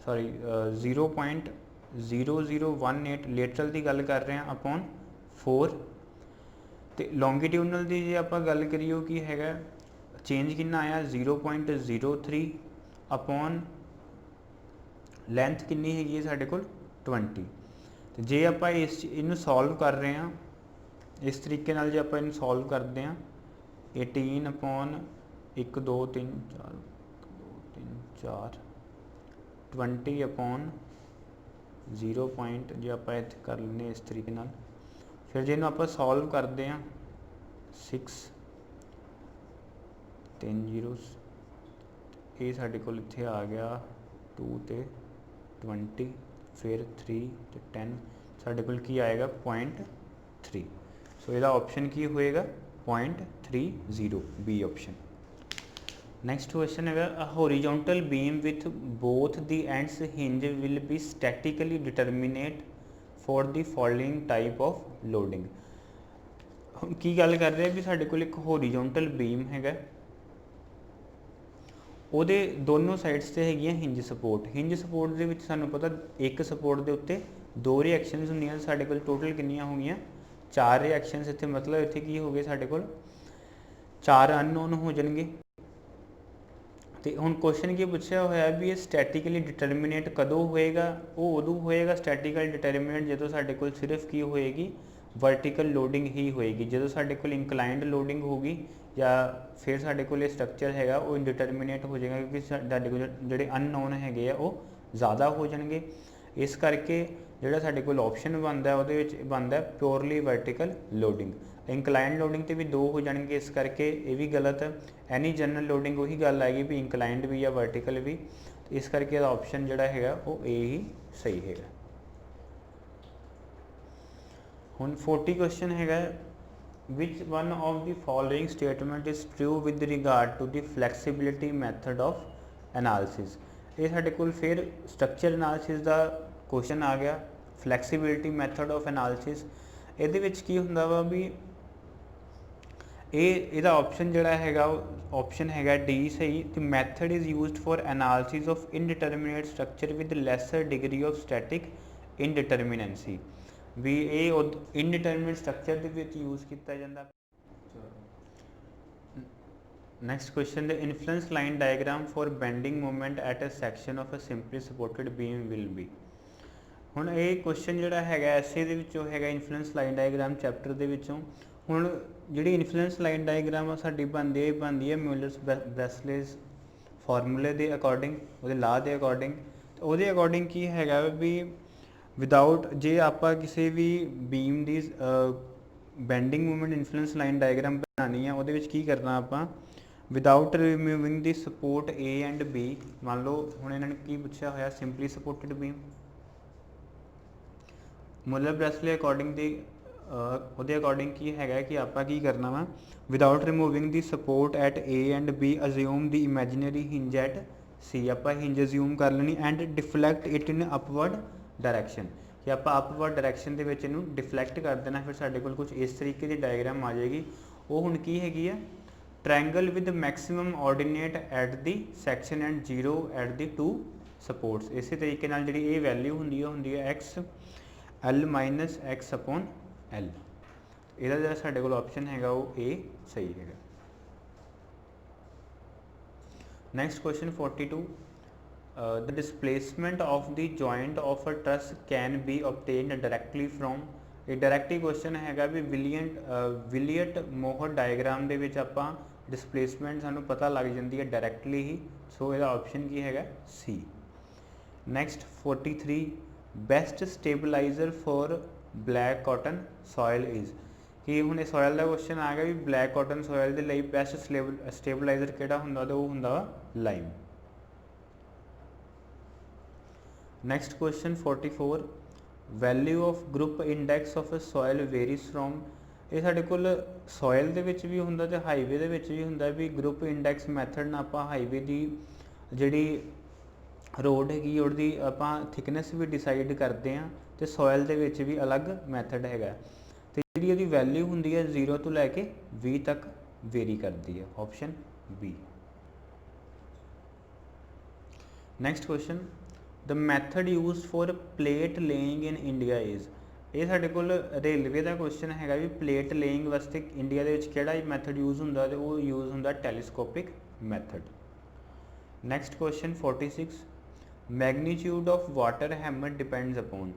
0.0018 लेटरल की गल कर रहे हैं अपॉन 4। तो लॉन्गिट्यूडनल की जे आप गल करिए कि हैगा चेंज कितना आया 0.03 अपॉन लेंथ कितनी हैगी है साडे कोल 20। तो जे आप इनू सॉल्व कर रहे हैं इस तरीके नाल, जे आप इनू सॉल्व करते हैं 18 अपॉन 1 2 3 4 20 अपॉन 0 पॉइंट जे आप कर लें इस तरीके नाल, फिर जे आप सॉल्व करते हैं 6 3 0 ये साडे कोल इत्थे आ गया 2 ते 20 फिर 3 ते 10 साडे कोल की आएगा 0.3। सो इसका ऑप्शन की होएगा 0.30 बी ऑप्शन। नेक्स्ट क्वेश्चन है, horizontal beam width both the ends hinge will be statically determinate for the following type of loading. की गल कर रहे हैं भी साडे कोल एक हॉरिजॉन्टल बीम हैगा, ਉਹਦੇ दोनों साइड्स से हैगियां हिंज सपोर्ट। हिंज सपोर्ट ਦੇ ਵਿੱਚ ਸਾਨੂੰ पता एक सपोर्ट ਦੇ ਉੱਤੇ 2 रिएक्शनस ਹੁੰਦੀਆਂ, ਸਾਡੇ ਕੋਲ टोटल ਕਿੰਨੀਆਂ ਹੋ ਗਈਆਂ 4 रिएक्शनस। ਇੱਥੇ मतलब ਇੱਥੇ ਕੀ ਹੋ ਗਏ ਸਾਡੇ ਕੋਲ 4 अननोन हो जाएंगे। तो हुण क्वेश्चन की पूछा होया भी ये स्टैटिकली डिटरमिनेट कदों होएगा, वो उदों होएगा स्टैटिकल डिटरमिनेट जो साडे कोल सिर्फ की होएगी वर्टिकल लोडिंग ही होएगी। जो साडे कोल इंकलाइंड लोडिंग होगी या फिर साडे कोल स्ट्रक्चर हैगा वो इनडिटरमिनेट हो जाएगा, क्योंकि साडे कोल जिहड़े अननोन हैगे आ वो ज़्यादा हो जाएंगे। इस करके जिहड़ा साडे कोल ऑप्शन बनता है उहदे विच बनता है प्योरली वर्टिकल लोडिंग। इंकलाइंड लोडिंग तो भी 2 हो जाएंगे, इस करके ये भी गलत है। एनी जनरल लोडिंग वही गल आएगी भी इंकलाइंड भी या वर्टिकल भी, तो इस करके ऑप्शन जिहड़ा हैगा वो ए ही सही हैगा। हुण 40 क्वेश्चन हैगा which one of the following statement is true with regard to the flexibility method of analysis. ये साडे कोल फिर स्ट्रक्चर एनालिसिस का क्वेश्चन आ गया, फ्लैक्सीबिलिटी मैथड ऑफ एनालिसिस। ਇਹਦੇ ਵਿੱਚ ਕੀ ਹੁੰਦਾ ਵਾ ਵੀ ਇਹਦਾ ਆਪਸ਼ਨ ਜਿਹੜਾ ਹੈਗਾ ਆਪਸ਼ਨ ਹੈਗਾ डी सही। तो method is used for analysis of indeterminate structure with lesser degree of static indeterminacy. भी ये इनडिटरमिनेट स्ट्रक्चर ਦੇ ਵਿੱਚ यूज़ किया जाता। Next question the influence line diagram for bending moment at a section of a simply supported beam will be. ਹੁਣ ਇਹ question ਜਿਹੜਾ ਹੈਗਾ ਐਸੇ ਦੇ ਵਿੱਚੋਂ ਹੈਗਾ ਇਨਫਲੂਐਂਸ ਲਾਈਨ ਡਾਇਗਰਾਮ ਚੈਪਟਰ ਦੇ ਵਿੱਚੋਂ। ਹੁਣ ਜਿਹੜੀ ਇਨਫਲੂਐਂਸ ਲਾਈਨ ਡਾਇਗਰਾਮ ਆ ਸਾਡੀ ਬਣਦੀ ਹੈ ਮਿਊਲਰਸ ਬ੍ਰੈਸਲੇਜ਼ ਫਾਰਮੂਲੇ ਦੇ ਅਕੋਰਡਿੰਗ, ਉਹਦੇ ਲਾਅ ਦੇ ਅਕੋਰਡਿੰਗ। ਤੇ ਉਹਦੇ ਅਕੋਰਡਿੰਗ ਕੀ ਹੈਗਾ ਵੀ ਵਿਦਆਊਟ ਜੇ ਆਪਾਂ ਕਿਸੇ ਵੀ ਬੀਮ ਦੀ bending movement influence line diagram ਬਣਾਉਣੀ ਆ, ਉਹਦੇ ਵਿੱਚ ਕੀ ਕਰਨਾ ਆਪਾਂ without removing the support A and B। ਮੰਨ ਲਓ ਹੁਣ ਇਹਨਾਂ ਨੇ ਕੀ ਪੁੱਛਿਆ ਹੋਇਆ ਸਿੰਪਲੀ ਸਪੋਰਟਡ ਬੀਮ, ਮੁਲਰ ਬ੍ਰੈਸਲੇ ਅਕੋਰਡਿੰਗ ਦੀ ਉਹਦੇ ਅਕੋਰਡਿੰਗ ਕੀ ਹੈਗਾ ਕਿ ਆਪਾਂ ਕੀ ਕਰਨਾ ਵਾ without removing the support at A and B ਅਜ਼ਿਊਮ the imaginary ਹਿੰਜ at C। ਆਪਾਂ ਹਿੰਜ ਅਜ਼ਿਊਮ ਕਰ ਲੈਣੀ and ਡਿਫਲੈਕਟ it in upward direction कि आप अपवर्ड डायरैक्शन के विच इनू डिफलैक्ट कर देना। फिर साडे कोल कुछ इस तरीके की डायग्राम आ जाएगी। वो हुण की हैगी है triangle with maximum ordinate at the section and 0 at the 2 supports. इस तरीके नाल जिहड़ी ये वैल्यू हुंदी है X L minus X upon L. इहदा जिहड़ा साडे कोल ऑप्शन हैगा वो ए सही हैगा। Next question 42 the displacement of the joint of a truss can be obtained directly from। ਇਹ ਡਾਇਰੈਕਟ ਹੀ ਕੁਐਸਚਨ ਹੈਗਾ ਵੀ ਵਿਲੀਅਟ ਮੋਹਰ ਡਾਇਗਰਾਮ ਦੇ ਵਿੱਚ ਆਪਾਂ ਡਿਸਪਲੇਸਮੈਂਟ ਸਾਨੂੰ ਪਤਾ ਲੱਗ ਜਾਂਦੀ ਹੈ ਡਾਇਰੈਕਟਲੀ ਹੀ। ਸੋ ਇਹਦਾ ਆਪਸ਼ਨ ਕੀ ਹੈਗਾ C। Next 43 best stabiliser for black cotton soil is. ਕਿ ਹੁਣ ਇਹ ਸੋਇਲ ਦਾ ਕੁਐਸਚਨ ਆ ਗਿਆ ਵੀ ਬਲੈਕ ਕਾਟਨ ਸੋਇਲ ਦੇ ਲਈ ਬੈਸਟ ਸਟੇਬਲਾਈਜ਼ਰ ਕਿਹੜਾ ਹੁੰਦਾ, ਤਾਂ ਉਹ ਹੁੰਦਾ ਵਾ lime. Next question 44 value of group index of a soil varies from. ये साडे कोल सॉयल दे विच भी हुंदा ते हाईवे दे विच भी हुंदा भी ग्रुप इंडैक्स मैथड नाल आपां हाईवे दी जिहड़ी रोड हैगी ਉਹਦੀ ਆਪਾਂ थिकनेस भी डिसाइड करते हैं तो सॉयल दे विच भी अलग मैथड हैगा। तो जिहड़ी ਇਹਦੀ वैल्यू हुंदी है 0 तो लैके 20 तक वेरी करती है, option B. Next question the method used for plate laying in India is. ये साडे कोल रेलवे का क्वेश्चन हैगा भी प्लेट लेइंग वास्ते इंडिया दे विच किहड़ा मैथड यूज हुंदा, ते वो यूज हुंदा telescopic method. Next question 46 magnitude of water hammer depends upon.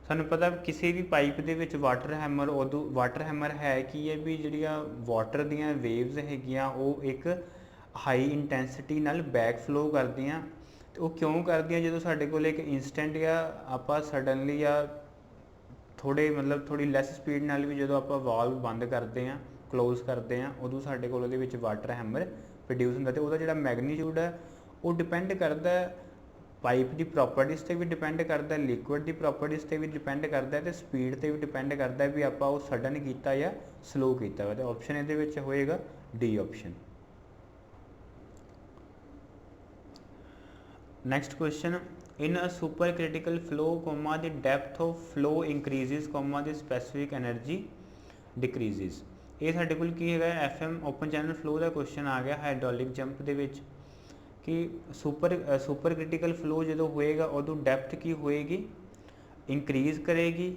सानू पता किसी भी पाइप दे विच वाटर हैमर उदों वाटर हैमर है कि है भी जिहड़ियां वाटर दियां वेव्स हैगियां वो एक हाई इंटैंसिटी नाल बैक फ्लो करदियां। तो वो क्यों करदियां जो साडे कोल एक इंस्टेंट या आप सडनली या थोड़े मतलब थोड़ी लैस स्पीड नाल भी जो आप वाल्व बंद करते हैं क्लोज करते हैं उदों साडे कोल उहदे विच वाटर हैमर प्रोड्यूस हुंदा। तो उहदा जिहड़ा मैगनीट्यूड है वो डिपेंड करता है पाइप की प्रॉपर्टीज़ से भी डिपेंड करता है, लिक्विड की प्रॉपर्टीज़ से भी डिपेंड करता है, तो स्पीड से भी डिपेंड करता है भी आप सडन किया या स्लो किया। तो ऑप्शन ये होएगा D option. Next question in a super critical flow comma the depth of flow increases comma the specific energy decreases. ये साडे कोल की हैगा FM ओपन चैनल फ्लो का क्वेश्चन आ गया हाइड्रोलिक जंप दे विच कि सुपर क्रिटिकल फ्लो जो होएगा उदों डेप्थ की होएगी इंक्रीज़ करेगी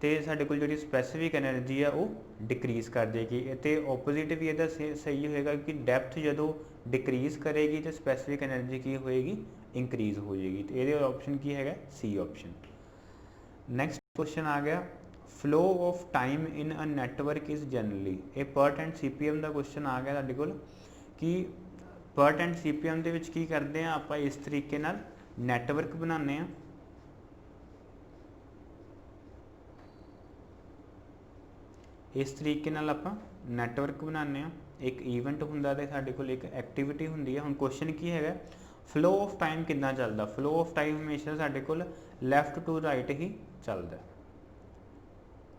ਤੇ ਸਾਡੇ ਕੋਲ ਜਿਹੜੀ ਸਪੈਸੀਫਿਕ એનર્ਜੀ ਆ ਉਹ ਡਿਕਰੀਜ਼ ਕਰ ਜਾਏਗੀ। ਤੇ ਓਪੋजिट ਵੀ ਇਹਦਾ ਸਹੀ ਹੋਏਗਾ ਕਿ ਡੈਪਥ ਜਦੋਂ ਡਿਕਰੀਜ਼ ਕਰੇਗੀ ਤੇ ਸਪੈਸੀਫਿਕ એનર્ਜੀ ਕੀ ਹੋਏਗੀ, ਇੰਕਰੀਜ਼ ਹੋ ਜਾਏਗੀ। ਤੇ ਇਹਦੇ ਆਪਸ਼ਨ ਕੀ ਹੈਗਾ, ਸੀ ਆਪਸ਼ਨ। ਨੈਕਸਟ ਕੁਐਸਚਨ ਆ ਗਿਆ, flow of time in a network is generally. ਇਹ PERT ਐਂਡ CPM ਦਾ ਕੁਐਸਚਨ ਆ ਗਿਆ ਸਾਡੇ ਕੋਲ ਕਿ PERT ਐਂਡ CPM ਦੇ ਵਿੱਚ ਕੀ ਕਰਦੇ ਆ ਆਪਾਂ, ਇਸ ਤਰੀਕੇ ਨਾਲ ਨੈਟਵਰਕ ਬਣਾਉਂਦੇ ਆ। ਇਸ ਤਰੀਕੇ ਨਾਲ ਆਪਾਂ ਨੈਟਵਰਕ ਬਣਾਉਂਦੇ ਆ, ਇੱਕ ਈਵੈਂਟ ਹੁੰਦਾ ਤੇ ਸਾਡੇ ਕੋਲ ਇੱਕ ਐਕਟੀਵਿਟੀ ਹੁੰਦੀ ਹੈ। ਹੁਣ ਕੁਐਸਚਨ ਕੀ ਹੈਗਾ, ਫਲੋ ਆਫ ਟਾਈਮ ਕਿੰਨਾ ਚੱਲਦਾ। ਫਲੋ ਆਫ ਟਾਈਮ ਹਮੇਸ਼ਾ ਸਾਡੇ ਕੋਲ ਲੈਫਟ ਟੂ ਰਾਈਟ ਹੀ ਚੱਲਦਾ,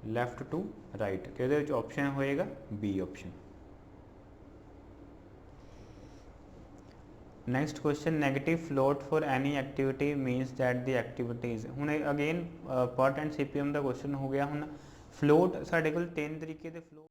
ਲੈਫਟ ਟੂ ਰਾਈਟ। ਤੇ ਇਹਦੇ ਵਿੱਚ ਆਪਸ਼ਨ ਹੋਏਗਾ B option. Next question, negative float for any activity means that the activity is. ਹੁਣ ਅਗੇਨ PERT ਐਂਡ CPM ਦਾ ਕੁਐਸਚਨ ਹੋ ਗਿਆ। ਹੁਣ ਫਲੋਟ ਸਾਡੇ ਕੋਲ 3 ਤਰੀਕੇ ਦੇ ਫਲੋ